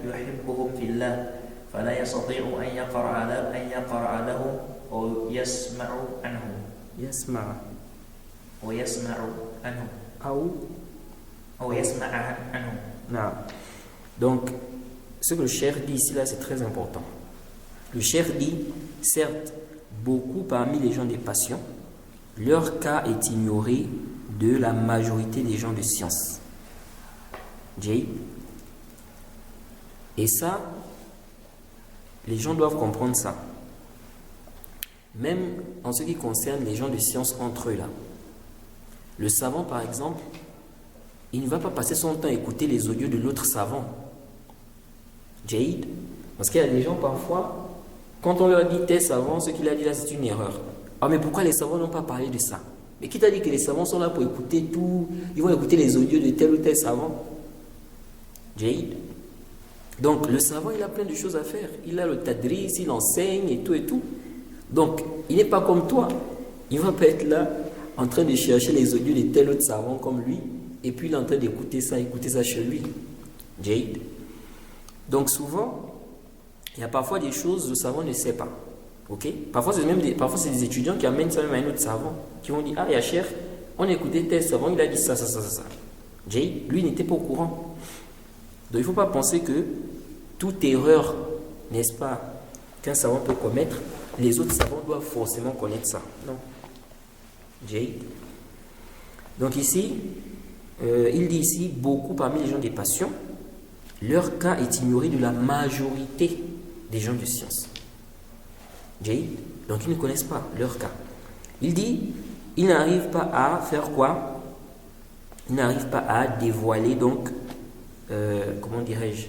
يحبهم في الله فلا يستطيع أن يقرأ لهم أو يسمع عنهم. Non. Donc, ce que le cheikh dit ici, là, c'est très important. Le cheikh dit, certes, beaucoup parmi les gens des passions, leur cas est ignoré de la majorité des gens de science. Et ça, les gens doivent comprendre ça. Même en ce qui concerne les gens de science entre eux là. Le savant, par exemple, il ne va pas passer son temps à écouter les audios de l'autre savant. Parce qu'il y a des gens parfois, quand on leur dit tel savant, ce qu'il a dit là, c'est une erreur. Ah, mais pourquoi les savants n'ont pas parlé de ça? Mais qui t'a dit que les savants sont là pour écouter tout? Ils vont écouter les audios de tel ou tel savant. Donc, le savant, il a plein de choses à faire. Il a le tadris, il enseigne et tout et tout. Donc, il n'est pas comme toi. Il ne va pas être là en train de chercher les audios de tel autre savant comme lui, et puis il est en train d'écouter ça chez lui. Donc souvent, il y a parfois des choses que le savant ne sait pas. Parfois, c'est des étudiants qui amènent ça même à un autre savant, qui vont dire, ah Yacher, on écoutait tel savant, il a dit ça. Lui, il n'était pas au courant. Donc il ne faut pas penser que toute erreur, n'est-ce pas, qu'un savant peut commettre, les autres savants doivent forcément connaître ça. Non. Donc ici, il dit ici, beaucoup parmi les gens des passions, leur cas est ignoré de la majorité des gens de science. Donc ils ne connaissent pas leur cas. Il dit, ils n'arrivent pas à faire quoi? Ils n'arrivent pas à dévoiler, donc, comment dirais-je,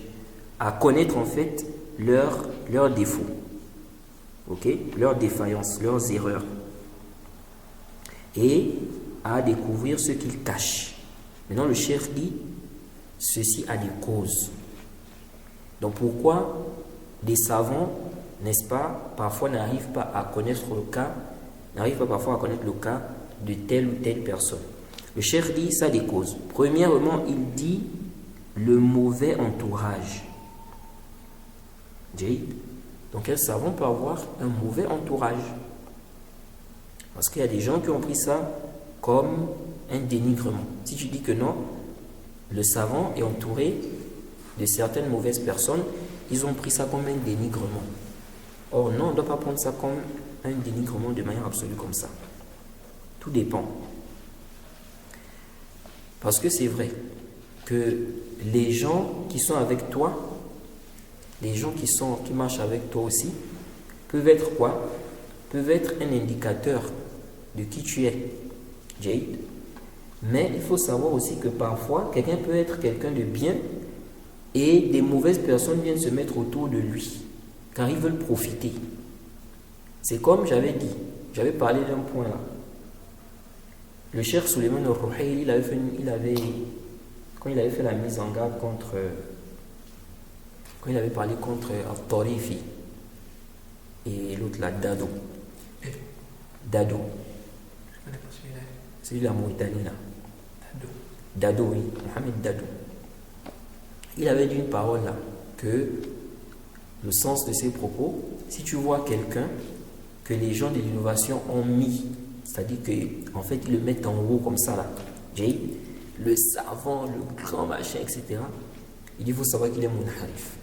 à connaître en fait leurs défauts. Leurs défaillances, leurs erreurs. Et à découvrir ce qu'ils cachent. Maintenant, le cheikh dit, ceci a des causes. Donc pourquoi des savants, n'est-ce pas, parfois n'arrivent pas à connaître le cas, de telle ou telle personne. Le cheikh dit, ça a des causes. Premièrement, il dit le mauvais entourage. Donc un savant peut avoir un mauvais entourage. Parce qu'il y a des gens qui ont pris ça comme un dénigrement. Si tu dis que non, le savant est entouré de certaines mauvaises personnes, ils ont pris ça comme un dénigrement. Or non, on ne doit pas prendre ça comme un dénigrement de manière absolue comme ça. Tout dépend. Parce que c'est vrai que les gens qui sont avec toi, les gens qui marchent avec toi aussi, peuvent être quoi? Peuvent être un indicateur de qui tu es, Jade. Mais il faut savoir aussi que parfois, quelqu'un peut être quelqu'un de bien et des mauvaises personnes viennent se mettre autour de lui, car ils veulent profiter. C'est comme j'avais dit, j'avais parlé d'un point là. Le Cheikh Suleiman al-Ruhaili, quand il avait fait la mise en garde contre, quand il avait parlé contre Al-Tarifi et l'autre là, Dado. Dado. C'est la Mauritanie là. Dado, oui, Mohamed Dado. Il avait dit une parole là, que le sens de ses propos, si tu vois quelqu'un que les gens de l'innovation ont mis, c'est-à-dire qu'en fait ils le mettent en haut comme ça là, le savant, le grand machin, etc. Il faut savoir qu'il est munharif.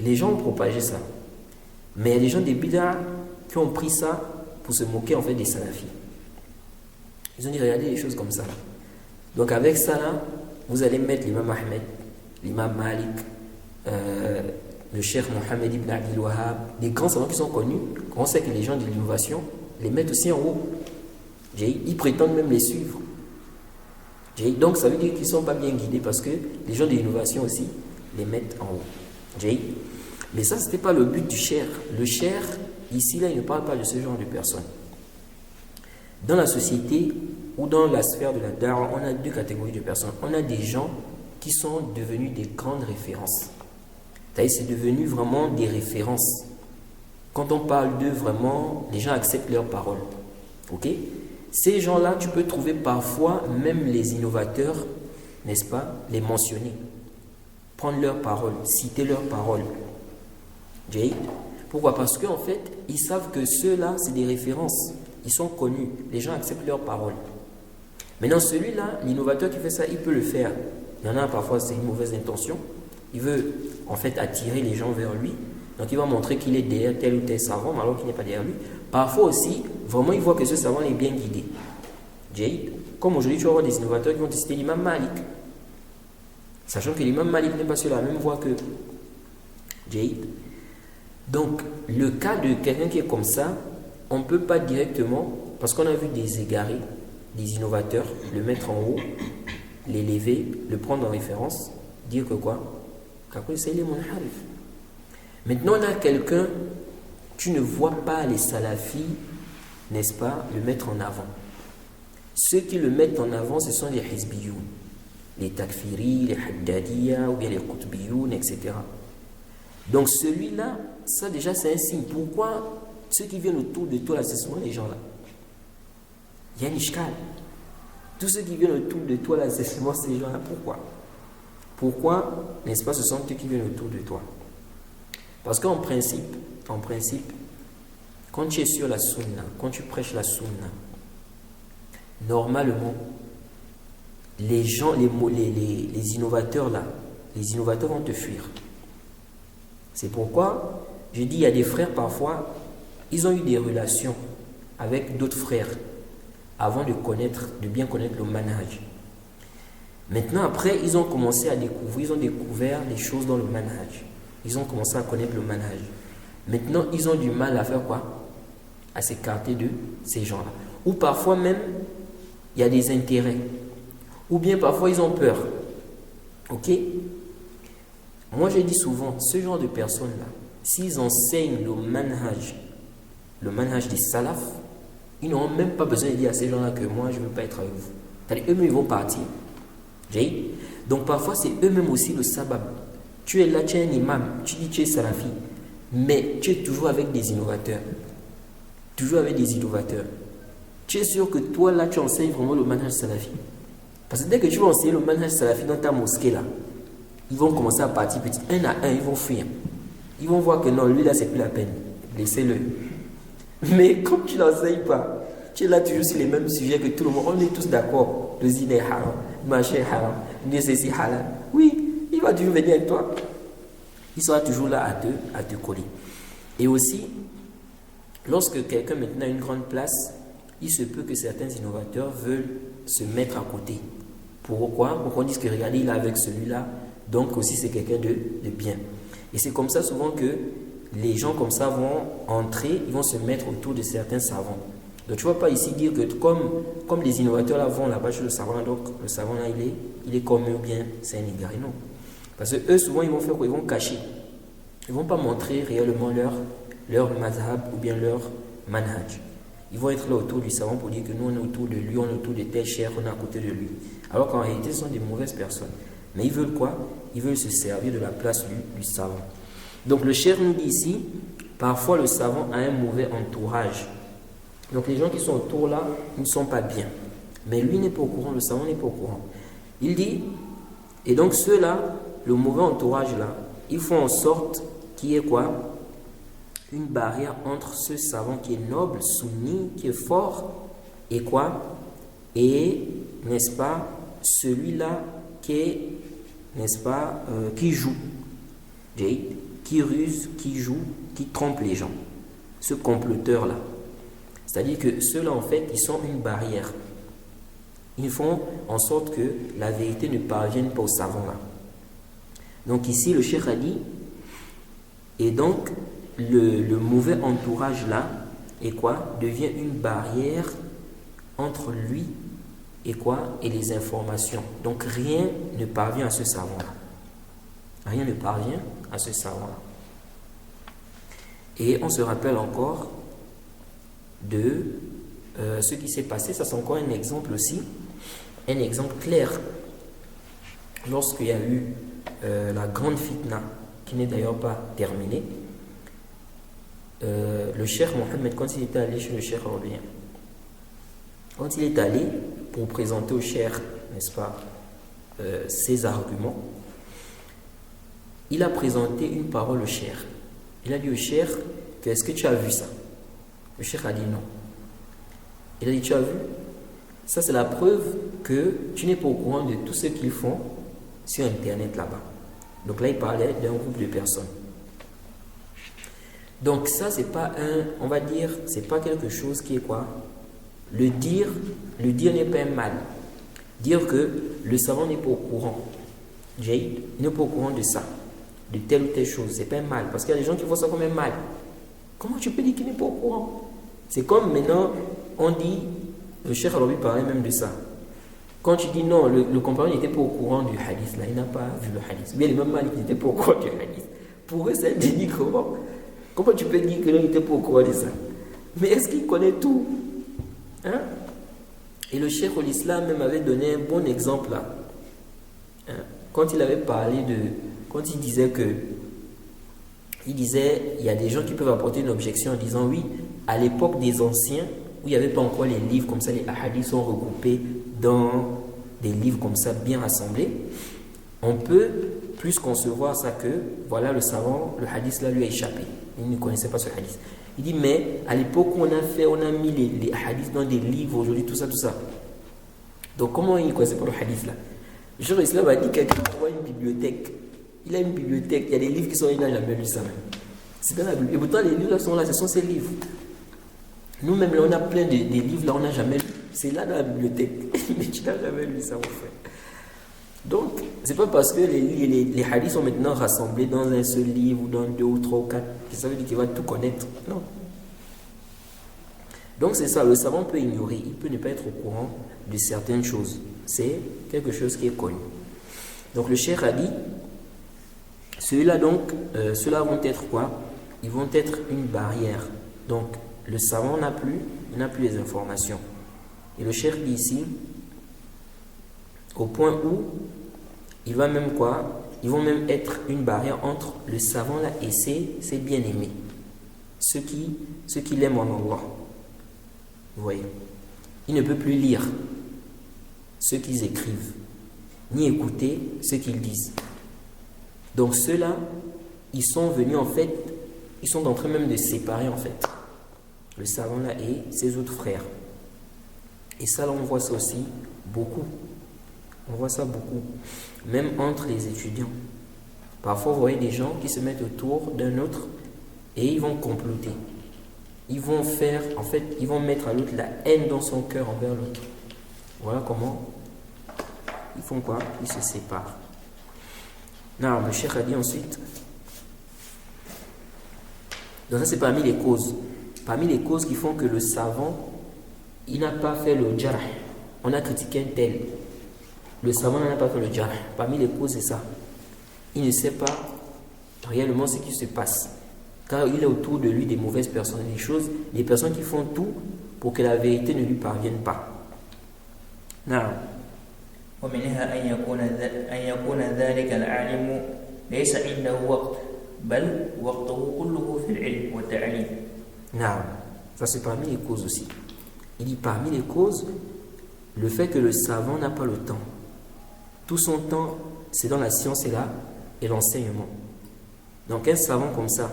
Les gens ont propagé ça. Mais il y a des gens des bid'a qui ont pris ça pour se moquer en fait des salafis. Ils ont dit regardez les choses comme ça. Donc avec ça là, vous allez mettre l'imam Ahmed, l'imam Malik, le cheikh Mohamed ibn Abdel Wahhab, des grands savants qui sont connus. On sait que les gens de l'innovation les mettent aussi en haut. Ils prétendent même les suivre. Donc ça veut dire qu'ils ne sont pas bien guidés parce que les gens de l'innovation aussi les mettent en haut. Mais ça, ce n'était pas le but du cher. Le cher, ici, là, il ne parle pas de ce genre de personnes. Dans la société ou dans la sphère de la da'wah, on a deux catégories de personnes. On a des gens qui sont devenus des grandes références. C'est devenu vraiment des références. Quand on parle d'eux, vraiment, les gens acceptent leurs paroles. Ok? Ces gens-là, tu peux trouver parfois même les innovateurs, n'est-ce pas, les mentionner. Prendre leurs paroles, citer leurs paroles. Pourquoi? Parce qu'en fait, ils savent que ceux-là, c'est des références. Ils sont connus. Les gens acceptent leurs paroles. Maintenant, celui-là, l'innovateur qui fait ça, il peut le faire. Il y en a parfois, c'est une mauvaise intention. Il veut, en fait, attirer les gens vers lui. Donc, il va montrer qu'il est derrière tel ou tel savant, mais alors qu'il n'est pas derrière lui. Parfois aussi, vraiment, il voit que ce savant est bien guidé. Comme aujourd'hui, tu vas avoir des innovateurs qui vont te citer l'imam Malik. Sachant que l'imam Malik n'est pas sur la même voie que Donc, le cas de quelqu'un qui est comme ça, on ne peut pas directement, parce qu'on a vu des égarés, des innovateurs, le mettre en haut, l'élever, le prendre en référence, dire que quoi? Qu'après, c'est les munharif. Maintenant, on a quelqu'un, tu ne vois pas les salafis, n'est-ce pas, le mettre en avant. Ceux qui le mettent en avant, ce sont les hizbiyoun, les takfiri, les haddadiya, ou bien les qutbiyoun, etc. Donc celui-là, ça déjà c'est un signe. Pourquoi ceux qui viennent autour de toi, là, c'est souvent les gens là. Il y a une ishkal. Tous ceux qui viennent autour de toi, là, c'est souvent ces gens là. Pourquoi? Pourquoi, n'est-ce pas, ce sont ceux qui viennent autour de toi? Parce qu'en principe, quand tu es sur la sunna, quand tu prêches la sunna, normalement, les gens, les innovateurs là, les innovateurs vont te fuir. C'est pourquoi, je dis, il y a des frères parfois, ils ont eu des relations avec d'autres frères avant de bien connaître le manhaj. Maintenant, après, ils ont commencé à découvrir, ils ont découvert les choses dans le manhaj. Ils ont commencé à connaître le manhaj. Maintenant, ils ont du mal à faire quoi? À s'écarter de ces gens-là. Ou parfois même, il y a des intérêts. Ou bien parfois, ils ont peur. Ok? Moi, je dis souvent, ce genre de personnes-là, s'ils enseignent le manhaj des salafs, ils n'auront même pas besoin de dire à ces gens-là que moi, je ne veux pas être avec vous. C'est-à-dire, eux-mêmes, ils vont partir. Donc, parfois, c'est eux-mêmes aussi le sabab. Tu es là, tu es un imam, tu dis tu es salafi, mais tu es toujours avec des innovateurs. Toujours avec des innovateurs. Tu es sûr que toi, là, tu enseignes vraiment le manhaj salafi. Parce que dès que tu vas enseigner le manhaj salafi dans ta mosquée, là, ils vont commencer à partir petit, un à un, ils vont fuir. Ils vont voir que non, lui là, c'est plus la peine. Laissez-le. Mais comme tu ne l'enseignes pas, tu es là toujours sur les mêmes sujets que tout le monde. On est tous d'accord. Le zina est haram. machin haram, ni ceci halal. Oui, il va toujours venir avec toi. Il sera toujours là à te coller. Et aussi, lorsque quelqu'un maintenant a une grande place, il se peut que certains innovateurs veulent se mettre à côté. Pourquoi? Pourquoi on dit que regardez, il est avec celui-là, donc aussi c'est quelqu'un de bien. Et c'est comme ça souvent que les gens comme ça vont entrer, ils vont se mettre autour de certains savants. Donc tu ne vas pas ici dire que comme les innovateurs là vont là-bas chez le savant, donc le savant là il est comme eux ou bien c'est un égaré. Non. Parce que eux souvent ils vont faire quoi? Ils vont cacher. Ils ne vont pas montrer réellement leur mazhab ou bien leur manhaj. Ils vont être là autour du savant pour dire que nous on est autour de lui, on est autour de tel cher, on est à côté de lui. Alors qu'en réalité ce sont des mauvaises personnes. Mais ils veulent quoi? Ils veulent se servir de la place du savant. Donc le cher nous dit ici, parfois le savant a un mauvais entourage. Donc les gens qui sont autour là, ils ne sont pas bien. Mais lui n'est pas au courant, le savant n'est pas au courant. Il dit, et donc ceux-là, le mauvais entourage là, ils font en sorte qu'il y ait quoi? Une barrière entre ce savant qui est noble, soumis, qui est fort, et quoi? Et, n'est-ce pas, celui-là qui est, n'est-ce pas, qui joue, qui ruse, qui joue, qui trompe les gens. Ce comploteur-là. C'est-à-dire que ceux-là, en fait, ils sont une barrière. Ils font en sorte que la vérité ne parvienne pas aux savants-là. Donc ici, le cheikh a dit, et donc, le mauvais entourage là, et quoi? Devient une barrière entre lui et quoi? Et les informations. Donc rien ne parvient à ce savant-là. Rien ne parvient à ce savant-là. Et on se rappelle encore de ce qui s'est passé. Ça c'est encore un exemple aussi, un exemple clair. Lorsqu'il y a eu la grande fitna, qui n'est d'ailleurs pas terminée, le cheikh Mohammed, quand il était allé chez le cheikh Rabi', quand il est allé pour présenter au cheikh, n'est-ce pas, ses arguments, il a présenté une parole au cheikh. Il a dit au cheikh que est-ce que tu as vu ça? Le cheikh a dit non. Il a dit tu as vu? Ça c'est la preuve que tu n'es pas au courant de tout ce qu'ils font sur internet là-bas. Donc là il parlait d'un groupe de personnes. Donc ça c'est pas on va dire, c'est pas quelque chose qui est quoi? Le dire n'est pas un mal. Dire que le savant n'est pas au courant. Il n'est pas au courant de ça, de telle ou telle chose. C'est pas un mal. Parce qu'il y a des gens qui voient ça comme un mal. Comment tu peux dire qu'il n'est pas au courant? C'est comme maintenant, on dit, le cheikh Rabi parlait même de ça. Quand tu dis non, le compagnon n'était pas au courant du hadith, là, il n'a pas vu le hadith. Bien, les mêmes Malik n'étaient pas au courant du hadith. Pour eux, c'est un déni comment? Comment tu peux dire que l'on n'était pas au courant de ça? Mais est-ce qu'il connaît tout? Hein? Et le cheikh l'Islam même avait donné un bon exemple là. Hein? Quand il avait parlé quand il disait il y a des gens qui peuvent apporter une objection en disant oui, à l'époque des anciens, où il n'y avait pas encore les livres comme ça, les hadiths sont regroupés dans des livres comme ça bien rassemblés, on peut plus concevoir ça que voilà le savant, le hadith là lui a échappé. Il ne connaissait pas ce hadith. Il dit mais à l'époque où on a mis les hadiths dans des livres aujourd'hui, tout ça. Donc comment il ne connaissait pas le hadith là? Le cheikh l'Islam a dit quelqu'un a une bibliothèque. Il a une bibliothèque, il y a des livres qui sont là, il n'a jamais lu ça même. C'est dans la Bible. Et pourtant les livres là sont là, ce sont ces livres. Nous-mêmes là on a plein de livres là, on n'a jamais lu. C'est là dans la bibliothèque. Mais tu n'as jamais lu ça en fait. Donc, c'est pas parce que les hadiths sont maintenant rassemblés dans un seul livre ou dans 2 ou 3 ou 4 que ça veut dire qu'il va tout connaître. Non. Donc c'est ça, le savant peut ignorer, il peut ne pas être au courant de certaines choses. C'est quelque chose qui est connu. Donc le cheikh a dit, ceux-là vont être quoi? Ils vont être une barrière. Donc le savant n'a plus les informations. Et le cheikh dit ici, au point où il va même quoi? Ils vont même être une barrière entre le savant là et ses bien-aimés. Ceux qui l'aiment en Allah. Vous voyez? Il ne peut plus lire ce qu'ils écrivent, ni écouter ce qu'ils disent. Donc ceux-là, ils sont venus en fait, ils sont en train même de séparer en fait le savant là et ses autres frères. Et ça là on voit ça aussi beaucoup. On voit ça beaucoup, même entre les étudiants. Parfois, vous voyez des gens qui se mettent autour d'un autre et ils vont comploter. Ils vont faire, en fait, ils vont mettre à l'autre la haine dans son cœur envers l'autre. Voilà comment ils font quoi? Ils se séparent. Non, le cheikh a dit ensuite. Donc ça c'est parmi les causes. Parmi les causes qui font que le savant, il n'a pas fait le jarh. On a critiqué un tel. Le savant n'a pas fait le jarh. Parmi les causes c'est ça. Il ne sait pas réellement ce qui se passe. Car il est autour de lui des mauvaises personnes, des personnes qui font tout pour que la vérité ne lui parvienne pas. Non. ومنها أن يكون ذلك العالم ليس عنده وقت بل وقته كله في العلم والتعليم. Non, ça c'est parmi les causes aussi. Il dit parmi les causes, le fait que le savant n'a pas le temps. Tout son temps, c'est dans la science et l'enseignement. Donc un savant comme ça,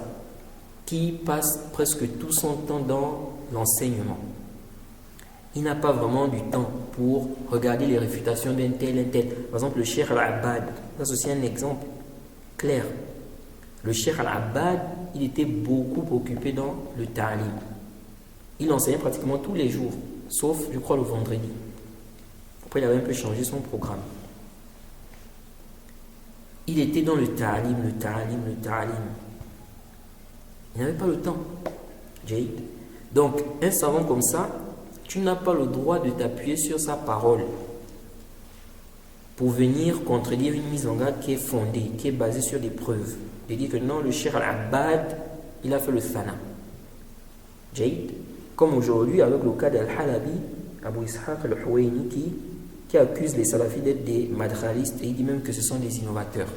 qui passe presque tout son temps dans l'enseignement, il n'a pas vraiment du temps pour regarder les réfutations d'un tel, un tel. Par exemple, le Cheikh Al-Abbad, ça c'est aussi un exemple clair. Le Cheikh Al-Abbad, il était beaucoup occupé dans le ta'lim. Il enseignait pratiquement tous les jours, sauf, je crois, le vendredi. Après, il avait un peu changé son programme. Il était dans le ta'lim. Il n'avait pas le temps. Donc, un savant comme ça, tu n'as pas le droit de t'appuyer sur sa parole pour venir contredire une mise en garde qui est fondée, qui est basée sur des preuves. De dire que non, le Cheikh Al-Abbad, il a fait le thana. Comme aujourd'hui, avec le cas d'Al-Halabi, Abu Ishaq Al-Huwaini, qui accuse les salafis d'être des madkhalistes et il dit même que ce sont des innovateurs.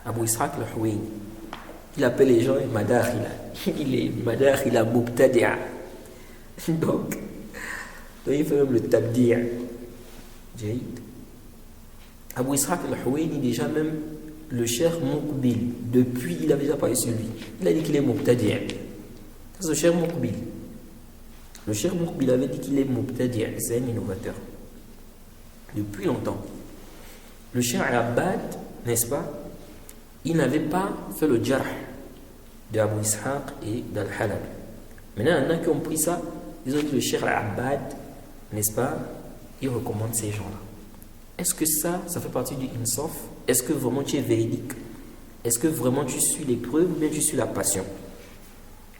Abu Ishaq Al-Huwaini, il appelle les gens madakhila. Il est madakhila mubtadi'a. Donc, il fait même le tabdi'a. Abu Ishaq Al-Huwaini, déjà même le Cheikh Muqbil, depuis il avait déjà parlé sur lui. Il a dit qu'il est mubtadi'a. C'est le Cheikh Muqbil. Le Cheikh Muqbil avait dit qu'il est mubtadi'a, c'est un innovateur. Depuis longtemps. Le Cheikh Al-Abbad, n'est-ce pas, il n'avait pas fait le jarh de Abu Ishaq et d'Al-Halabi. Maintenant, il y en a qui ont pris ça, ils ont dit le Cheikh Al-Abbad, n'est-ce pas, il recommande ces gens-là. Est-ce que ça fait partie du insaf? Est-ce que vraiment tu es véridique? Est-ce que vraiment tu suis les preuves ou bien tu suis la passion?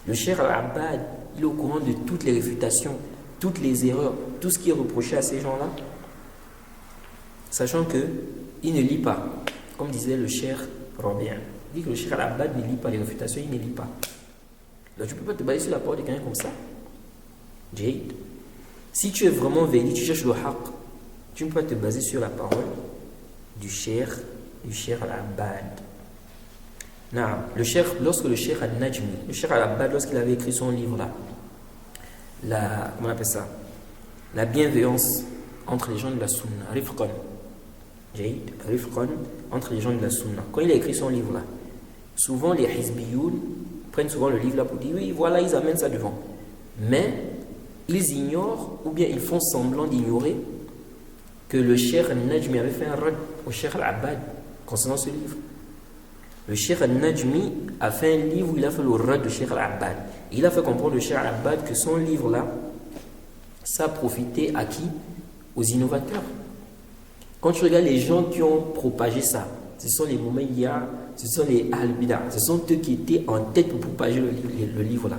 Le Cheikh Al-Abbad, il est au courant de toutes les réfutations, toutes les erreurs, tout ce qui est reproché à ces gens-là, sachant qu'il ne lit pas, comme disait le Cheikh Robien. Il dit que le Cheikh Al-Abbad ne lit pas les réfutations, il ne lit pas. Donc tu ne peux pas te baser sur la parole de quelqu'un comme ça. Jade. Si tu es vraiment véridique, tu cherches le haqq, tu ne peux pas te baser sur la parole du Cheikh Al-Abbad. Non, lorsque le Cheikh Al-Najmi, le Cheikh Al-Abbad, lorsqu'il avait écrit son livre là, comment on appelle ça? La bienveillance entre les gens de la Sunna, Rifqan. Rifqan entre les gens de la Sunna. Quand il a écrit son livre là, souvent les Hizbiyoun prennent souvent le livre là pour dire oui, voilà, ils amènent ça devant. Mais ils ignorent ou bien ils font semblant d'ignorer que le Cheikh Al-Najmi avait fait un rad au Cheikh Al-Abbad concernant ce livre. Le Cheikh Al-Najmi a fait un livre où il a fait le rad de Cheikh Al-Abbad. Il a fait comprendre au Cheikh Al-Abbad que son livre là, ça a profité à qui? Aux innovateurs. Quand tu regardes les gens qui ont propagé ça, ce sont les Moumayya, ce sont les Al-Bida, ce sont eux qui étaient en tête pour propager le livre là.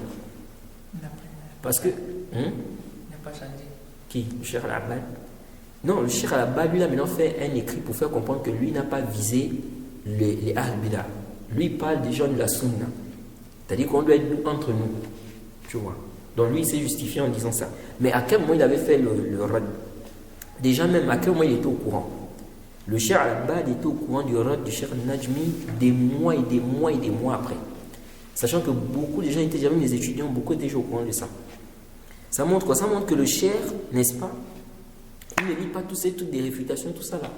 Parce que... Il n'a pas changé. Qui? Le Cheikh Al-Abbad? Non, le Cheikh Al-Abbad, lui, a maintenant fait un écrit pour faire comprendre que lui n'a pas visé les Al-Bida. Lui, il parle des gens de la Sunna. C'est-à-dire qu'on doit être entre nous. Tu vois. Donc lui, il s'est justifié en disant ça. Mais à quel moment il avait fait le rad? Déjà même, à quel moment il était au courant? Le Cheikh Al-Abbad était au courant du rad du Cheikh Al-Najmi des mois et des mois et des mois après. Sachant que beaucoup de gens étaient déjà, même les étudiants, beaucoup étaient déjà au courant de ça. Ça montre quoi? Ça montre que le Cheikh, n'est-ce pas, il ne lit pas toutes des réfutations, tout ça là.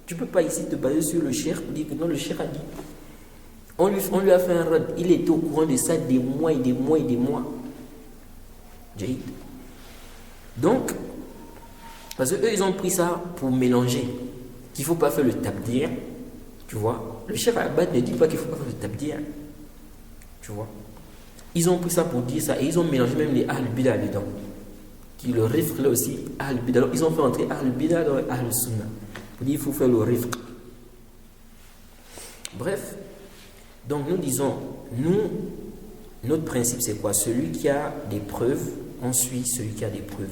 Tu ne peux pas ici te baser sur le Cheikh pour dire que non, le Cheikh a dit. On lui a fait un rad. Il était au courant de ça des mois et des mois et des mois. Donc, Parce qu'eux, ils ont pris ça pour mélanger. Qu'il ne faut pas faire le tabdir. Tu vois. Le chef Abad ne dit pas qu'il ne faut pas faire le tabdir. Tu vois. Ils ont pris ça pour dire ça. Et ils ont mélangé même les Ahl Bida dedans. Qui le rifq là aussi, Ahl Bida. Alors, ils ont fait entrer Ahl Bida dans Ahl Sunnah. Pour dire qu'il faut faire le rifq. Bref. Donc nous disons, notre principe c'est quoi? Celui qui a des preuves, on suit celui qui a des preuves.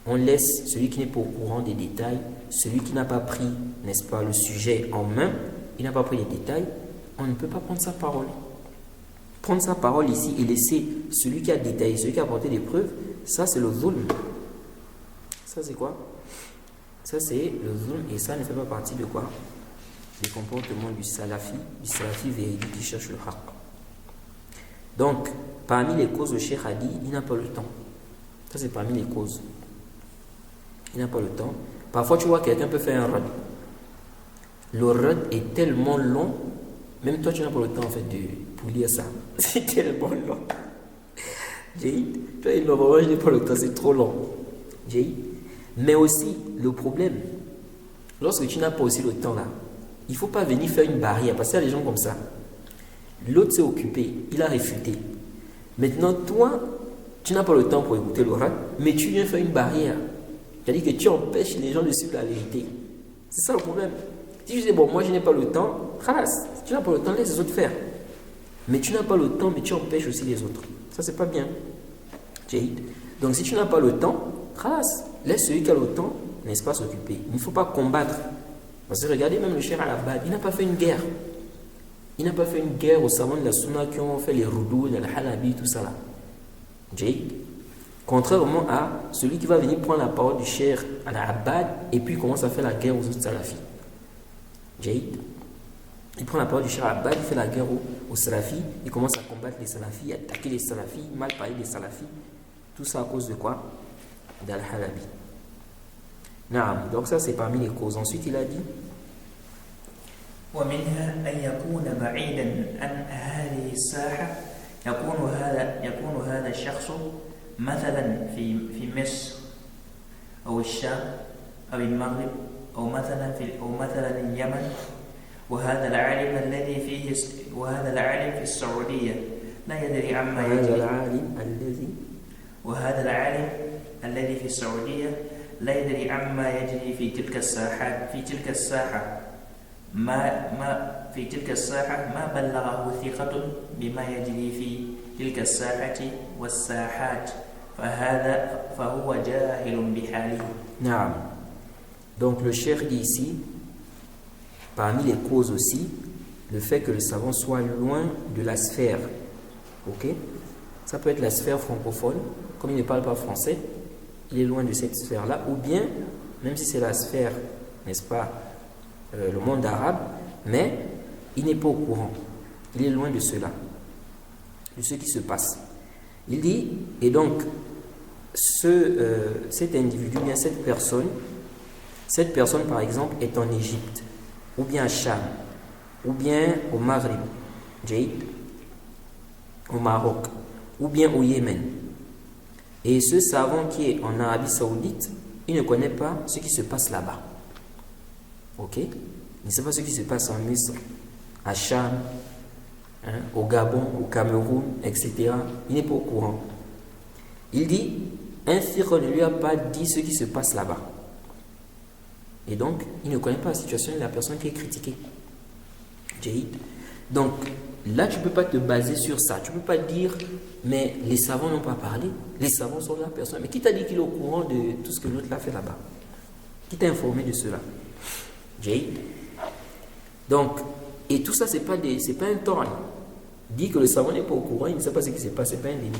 On laisse celui qui n'est pas au courant des détails, celui qui n'a pas pris, n'est-ce pas, le sujet en main, il n'a pas pris les détails, on ne peut pas prendre sa parole. Prendre sa parole ici et laisser celui qui a détaillé, celui qui a apporté des preuves, ça c'est le zulm. Ça c'est quoi? Ça c'est le zulm et ça ne fait pas partie de quoi? Les comportements du salafi véridique qui cherche le haqq. Donc, parmi les causes, le cheikh a dit, il n'a pas le temps. Ça, c'est parmi les causes. Il n'a pas le temps. Parfois, tu vois, quelqu'un peut faire un rad. Le rad est tellement long, même toi, tu n'as pas le temps, en fait, pour lire ça. C'est tellement long. Jaïd, toi, normalement, je n'ai pas le temps, c'est trop long. Jaïd. Mais aussi, le problème, lorsque tu n'as pas aussi le temps, là, il ne faut pas venir faire une barrière, parce qu'il y a des gens comme ça. L'autre s'est occupé, il a réfuté. Maintenant, toi, tu n'as pas le temps pour écouter le rad, mais tu viens faire une barrière. C'est-à-dire que tu empêches les gens de suivre la vérité. C'est ça le problème. Si tu dis, bon, moi je n'ai pas le temps, khalas, si tu n'as pas le temps, laisse les autres faire. Mais tu n'as pas le temps, mais tu empêches aussi les autres. Ça, c'est pas bien. Donc, si tu n'as pas le temps, khalas, laisse celui qui a le temps, n'est-ce pas, s'occuper. Il ne faut pas combattre. Parce que regardez, même le cheikh Al-Abbad, il n'a pas fait une guerre. Il n'a pas fait une guerre aux savants de la Sunna qui ont fait les roudous, les halabi, tout ça là. Contrairement à celui qui va venir prendre la parole du cheikh Al-Abbad et puis commence à faire la guerre aux autres salafis. Il prend la parole du cheikh Al-Abbad, il fait la guerre aux salafis, il commence à combattre les salafis, attaquer les salafis, mal parler des salafis. Tout ça à cause de quoi? D'Al-Halabi. Donc ça c'est parmi les causes. Ensuite il a dit ومنها أن يكون بعيدا عن هذه الساحة يكون هذا الشخص مثلا في مصر أو الشام أو المغرب أو مثلا اليمن وهذا العالم في السعودية لا يدري عما يجري وهذا العالم الذي في السعودية لا يدري عما يجري في تلك الساحة ما بلغه ثقة بما يجري في تلك الساحة والساحات فهو جاهل بحاله. نعم. Donc le cheikh dit ici, parmi les causes aussi, le fait que le savant soit loin de la sphère. Ok? Ça peut être la sphère francophone, comme il ne parle pas français, il est loin de cette sphère-là, ou bien, même si c'est la sphère, n'est-ce pas, le monde arabe, mais il n'est pas au courant. Il est loin de cela, de ce qui se passe. Il dit, et donc, cet individu, bien cette personne par exemple est en Égypte, ou bien à Cham, ou bien au Maghreb, au Maroc, ou bien au Yémen. Et ce savant qui est en Arabie Saoudite, il ne connaît pas ce qui se passe là-bas. Ok? Il ne sait pas ce qui se passe en Misr, à Cham, au Gabon, au Cameroun, etc. Il n'est pas au courant. Il dit, un fiqh ne lui a pas dit ce qui se passe là-bas. Et donc, il ne connaît pas la situation de la personne qui est critiquée. Donc, là, tu ne peux pas te baser sur ça. Tu ne peux pas dire, mais les savants n'ont pas parlé. Les savants sont là, personne. Mais qui t'a dit qu'il est au courant de tout ce que l'autre a fait là-bas? Qui t'a informé de cela? Donc, et tout ça, c'est pas un tort. Dit que le savant n'est pas au courant, il ne sait pas ce qui se passe, ce n'est pas un déni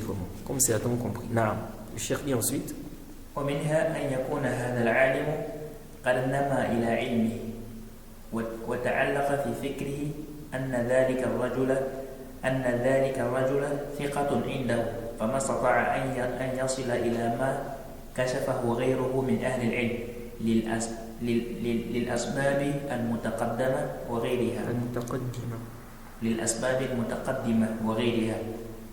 comme certains ont compris. Le cheikh dit ensuite. ومنها أن يكون هذا العالم قد نما إلى علمه وتعلق في فكره أن ذلك الرجل ثقة عنده فما استطاع أن يصل إلى ما كشفه غيره من أهل العلم للأسباب المتقدمة وغيرها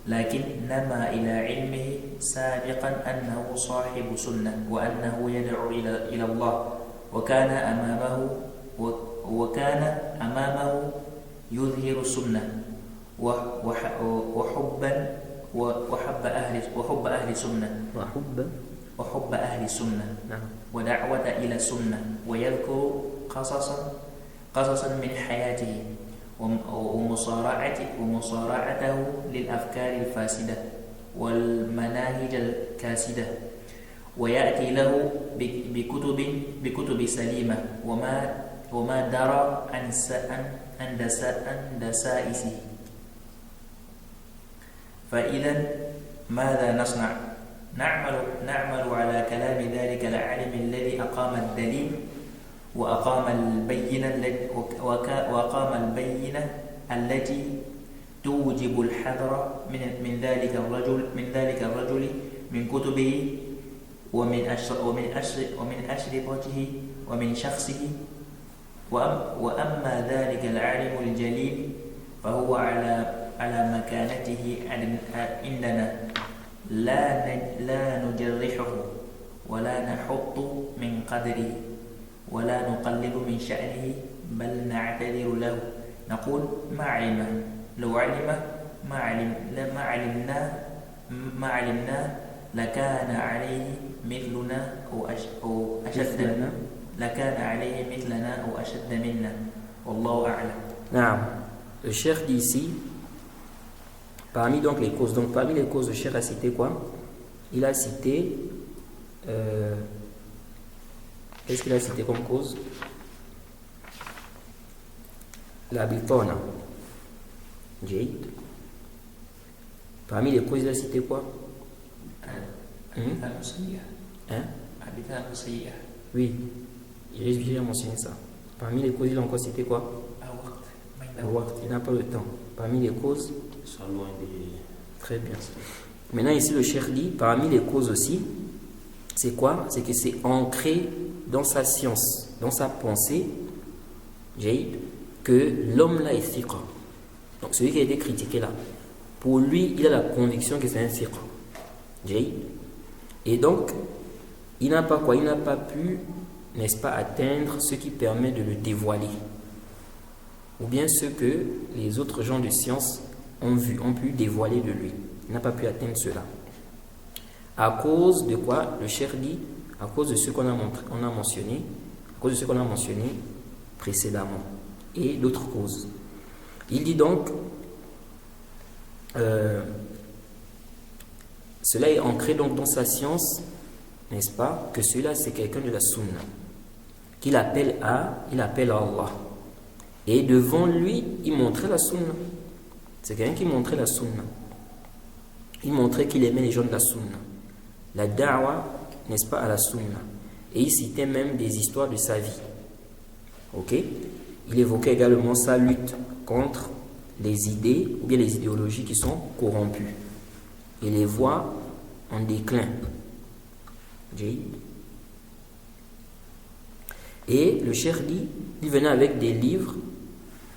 لكن نما إلى علمه سابقا أنه صاحب سنة وأنه يدعو إلى الله وكان أمامه يظهر السنة وحب أهل السنة ودعوة إلى السنة ويذكر قصصا من حياته ومصارعته للأفكار الفاسدة والمناهج الكاسدة ويأتي له بكتب سليمة وما درى عن دسائسه. فإذا ماذا نصنع؟ نعمل على كلام ذلك العالم الذي أقام الدليل وأقام البينة التي توجب الحذر من ذلك الرجل من كتبه ومن أشرطته ومن شخصه. وأما ذلك العالم الجليل فهو على مكانته عندنا لا نجرحه ولا نحط من قدره ولا نقلل من شأنه بل نعتذر له نقول ما علمه لو علم ما علمنا لكان عليه مثلنا أو أشد منا والله أعلم. Non. Le cheikh dit ici, parmi donc les causes, le cheikh a cité quoi? Il a cité, qu'est-ce qu'il a cité comme cause? La bitona. Parmi les causes, il a cité quoi? Oui, j'ai mentionné ça. Parmi les causes, il a encore cité quoi? Il n'a pas le temps. Parmi les causes, très bien. Maintenant ici le cheikh dit, parmi les causes aussi, c'est quoi? C'est que c'est ancré dans sa science, dans sa pensée, que l'homme là est thiqa. Donc celui qui a été critiqué là, pour lui, il a la conviction que c'est un thiqa. Et donc, il n'a pas quoi? Il n'a pas pu, n'est-ce pas, atteindre ce qui permet de le dévoiler. Ou bien ce que les autres gens de science ont pu dévoiler de lui. Il n'a pas pu atteindre cela. À cause de quoi? Le cheikh dit, à cause de ce qu'on a mentionné, à cause de ce qu'on a mentionné précédemment. Et d'autres causes. Il dit donc, cela est ancré donc dans sa science, n'est-ce pas, que celui-là c'est quelqu'un de la sunna, qu'il appelle à Allah. Et devant lui, il montrait la sunna. C'est quelqu'un qui montrait la sunna. Il montrait qu'il aimait les gens de la sunna. La da'wa, n'est-ce pas, à la sunna. Et il citait même des histoires de sa vie. Ok? Il évoquait également sa lutte contre les idées ou bien les idéologies qui sont corrompues. Et les voies en déclin. Et le cheikh dit, il venait avec des livres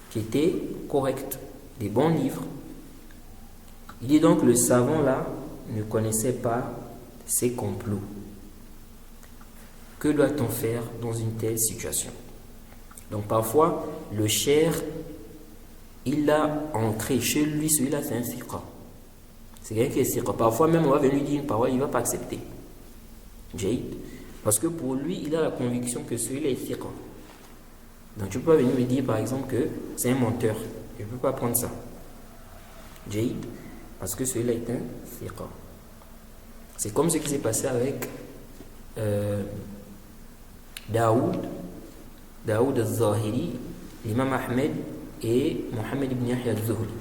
qui étaient corrects, des bons livres. Il dit donc, le savant là ne connaissait pas ces complots. Que doit-on faire dans une telle situation? Donc parfois, le cheikh, il a ancré chez lui, celui-là c'est un thiqa. C'est quelqu'un qui est thiqa. Parfois même on va venir lui dire une parole, il ne va pas accepter. Parce que pour lui, il a la conviction que celui-là est thiqa. Donc tu peux pas venir me dire par exemple que c'est un menteur. Je ne peux pas prendre ça. Parce que celui-là est un thiqa. C'est comme ce qui s'est passé avec Daoud al-Zahiri, l'imam Ahmed et Mohammed ibn Yahya al-Zuhri.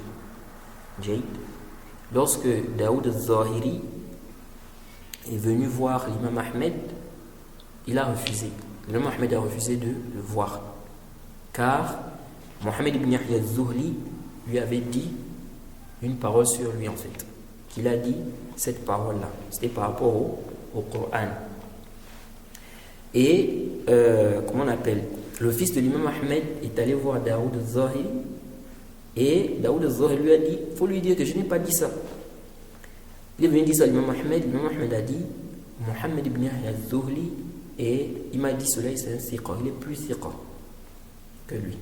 Lorsque Daoud al-Zahiri est venu voir l'imam Ahmed, il a refusé. L'imam Ahmed a refusé de le voir. Car Mohammed ibn Yahya al-Zuhri lui avait dit une parole sur lui en fait. Qu'il a dit cette parole-là. C'était par rapport au Coran. Et, comment on appelle? Le fils de l'imam Ahmed est allé voir Daoud al-Zahiri. Et Daoud al-Zahiri lui a dit, il faut lui dire que je n'ai pas dit ça. Il est venu dire ça à l'imam Ahmed a dit, Mohammed ibn Yahya al-Zuhli, et il m'a dit cela, c'est un thiqa, il est plus thiqa que lui.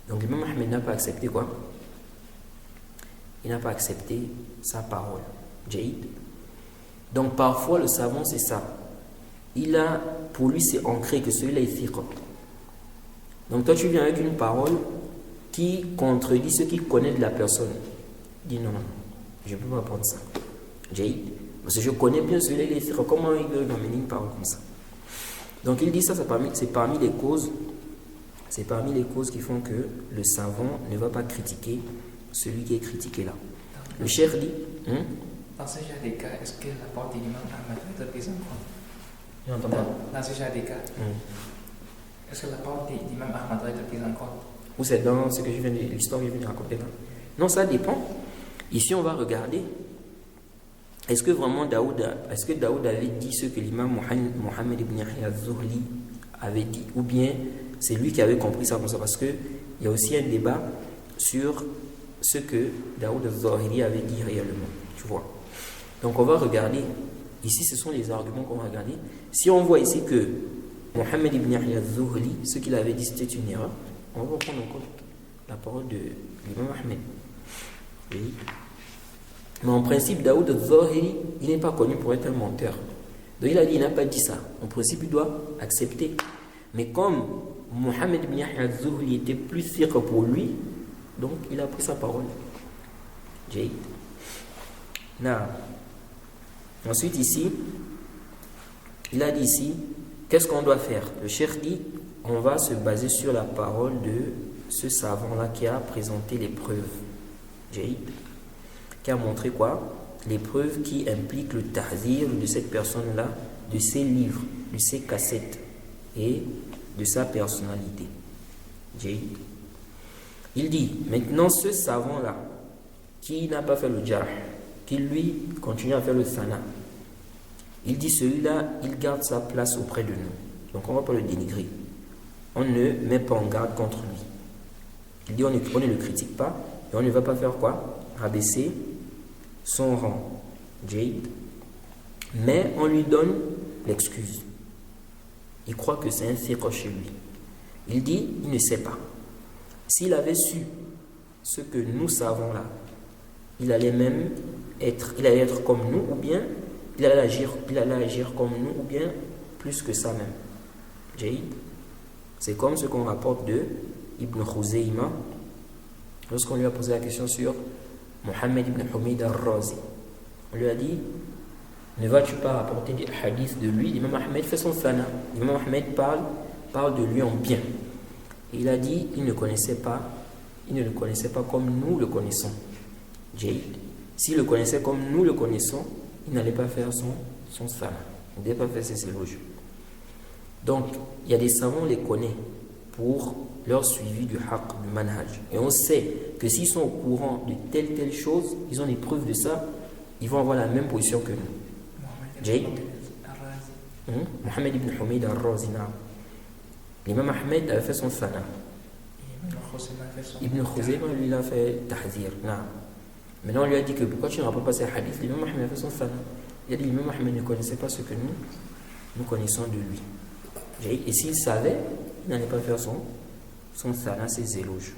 Donc l'imam Ahmed n'a pas accepté quoi? Il n'a pas accepté sa parole. Jaïd. Donc parfois le savant c'est ça. Pour lui c'est ancré que celui-là est thiqa. Donc toi tu viens avec une parole qui contredit ce qu'il connaît de la personne. Il dit non, je ne peux pas prendre ça. Jaïd. Parce que je connais bien celui-là, il est thiqa. Comment il veut m'amener une parole comme ça? Donc il dit ça, c'est parmi les causes. C'est parmi les causes qui font que le savant ne va pas critiquer celui qui est critiqué là. Le cheikh dit. Dans ce genre de cas, est-ce que la parole de l'imam Ahmad va être prise en compte? Je n'entends pas. Dans ce genre de cas, est-ce que la parole de l'imam Ahmad va être prise en compte? Ou c'est dans ce que je viens de l'histoire que je viens de raconter là? Non, ça dépend. Ici, on va regarder. Est-ce que vraiment Daoud avait dit ce que l'imam Mohammed ibn Yahya al-Zuhli avait dit? Ou bien c'est lui qui avait compris ça comme ça? Parce qu'il y a aussi un débat sur ce que Daoud al-Zahiri avait dit réellement. Tu vois? Donc on va regarder. Ici, ce sont les arguments qu'on va regarder. Si on voit ici que Mohammed ibn Yahya al-Zuhli, ce qu'il avait dit c'était une erreur, on va prendre en compte la parole de l'imam Ahmed. Oui. Mais en principe, Daoud al-Zahiri, il n'est pas connu pour être un menteur. Donc il a dit, il n'a pas dit ça. En principe, il doit accepter. Mais comme Mohammed ibn Yahya al-Zuhli était plus sûr pour lui, donc il a pris sa parole. Jaïd. Ensuite ici, il a dit ici, qu'est-ce qu'on doit faire? Le cheikh dit, on va se baser sur la parole de ce savant-là qui a présenté les preuves. Jaïd. Qui a montré quoi? Les preuves qui impliquent le tahzir de cette personne-là, de ses livres, de ses cassettes et de sa personnalité. Jaïd. Il dit, maintenant ce savant-là, qui n'a pas fait le jarh, qui lui continue à faire le sana, il dit celui-là, il garde sa place auprès de nous. Donc on ne va pas le dénigrer. On ne met pas en garde contre lui. Il dit on ne le critique pas et on ne va pas faire quoi? Rabaisser son rang. Jaïd. Mais on lui donne l'excuse. Il croit que c'est un thiqa chez lui. Il dit, il ne sait pas. S'il avait su ce que nous savons là, il allait être comme nous, ou bien il allait agir comme nous, ou bien plus que ça même. Jaïd. C'est comme ce qu'on rapporte de Ibn Khuzayma lorsqu'on lui a posé la question sur Mohammed ibn Humayd al-Razi. On lui a dit, ne vas-tu pas rapporter des hadiths de lui? L'imam Ahmed fait son sana. L'imam Ahmed parle de lui en bien. Et il a dit, il ne le connaissait pas comme nous le connaissons. Jaïd. S'il le connaissait comme nous le connaissons, il n'allait pas faire son sana. Il n'allait pas faire ses éloges. Donc, il y a des savants, on les connaît pour leur suivi du haqq, du manhaj. Et on sait que s'ils sont au courant de telle chose, ils ont des preuves de ça, ils vont avoir la même position que nous. Jaïd. Mohammed ibn Humayd al-Razi. L'imam Ahmed avait fait son sana. Ibn Khuzayma lui il a fait tahzir. Maintenant on lui a dit que pourquoi tu ne rapportes pas ces hadiths? L'imam Ahmed a fait son sana. Il a dit l'imam Ahmed ne connaissait pas ce que nous connaissons de lui. Et s'il savait, il n'allait pas faire son sana, ses éloges.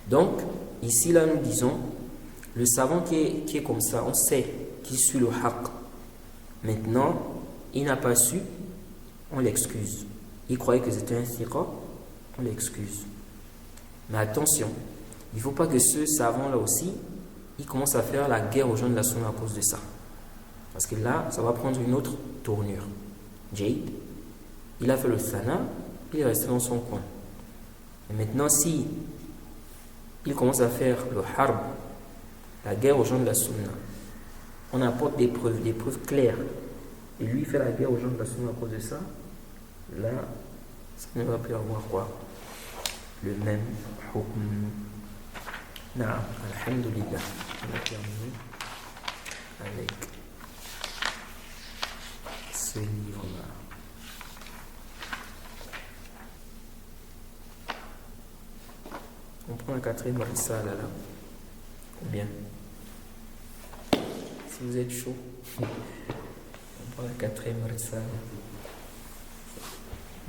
Donc, ici là nous disons, le savant qui est comme ça, on sait qu'il suit le haqq. Maintenant, il n'a pas su, on l'excuse. Il croyait que c'était un thiqa, on l'excuse. Mais attention, il ne faut pas que ce savant-là aussi, il commence à faire la guerre aux gens de la sunna à cause de ça. Parce que là, ça va prendre une autre tournure. Jaïd, il a fait le sana, il est resté dans son coin. Et maintenant, si il commence à faire le harb, la guerre aux gens de la sunna, on apporte des preuves claires, et lui fait la guerre aux gens de la sunna à cause de ça, là, ça ne va plus avoir quoi? Le même hukm. Alhamdulillah. On a terminé avec ce livre-là. On prend la quatrième risala là. Bien. vous êtes chaud. On prend la quatrième risale.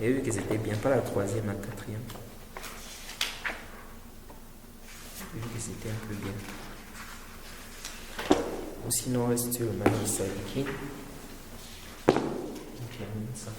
Et vu que c'était bien, pas la troisième, la quatrième. Vu que c'était un peu bien. Ou sinon, on reste sur le même risale. Ok, on termine ça.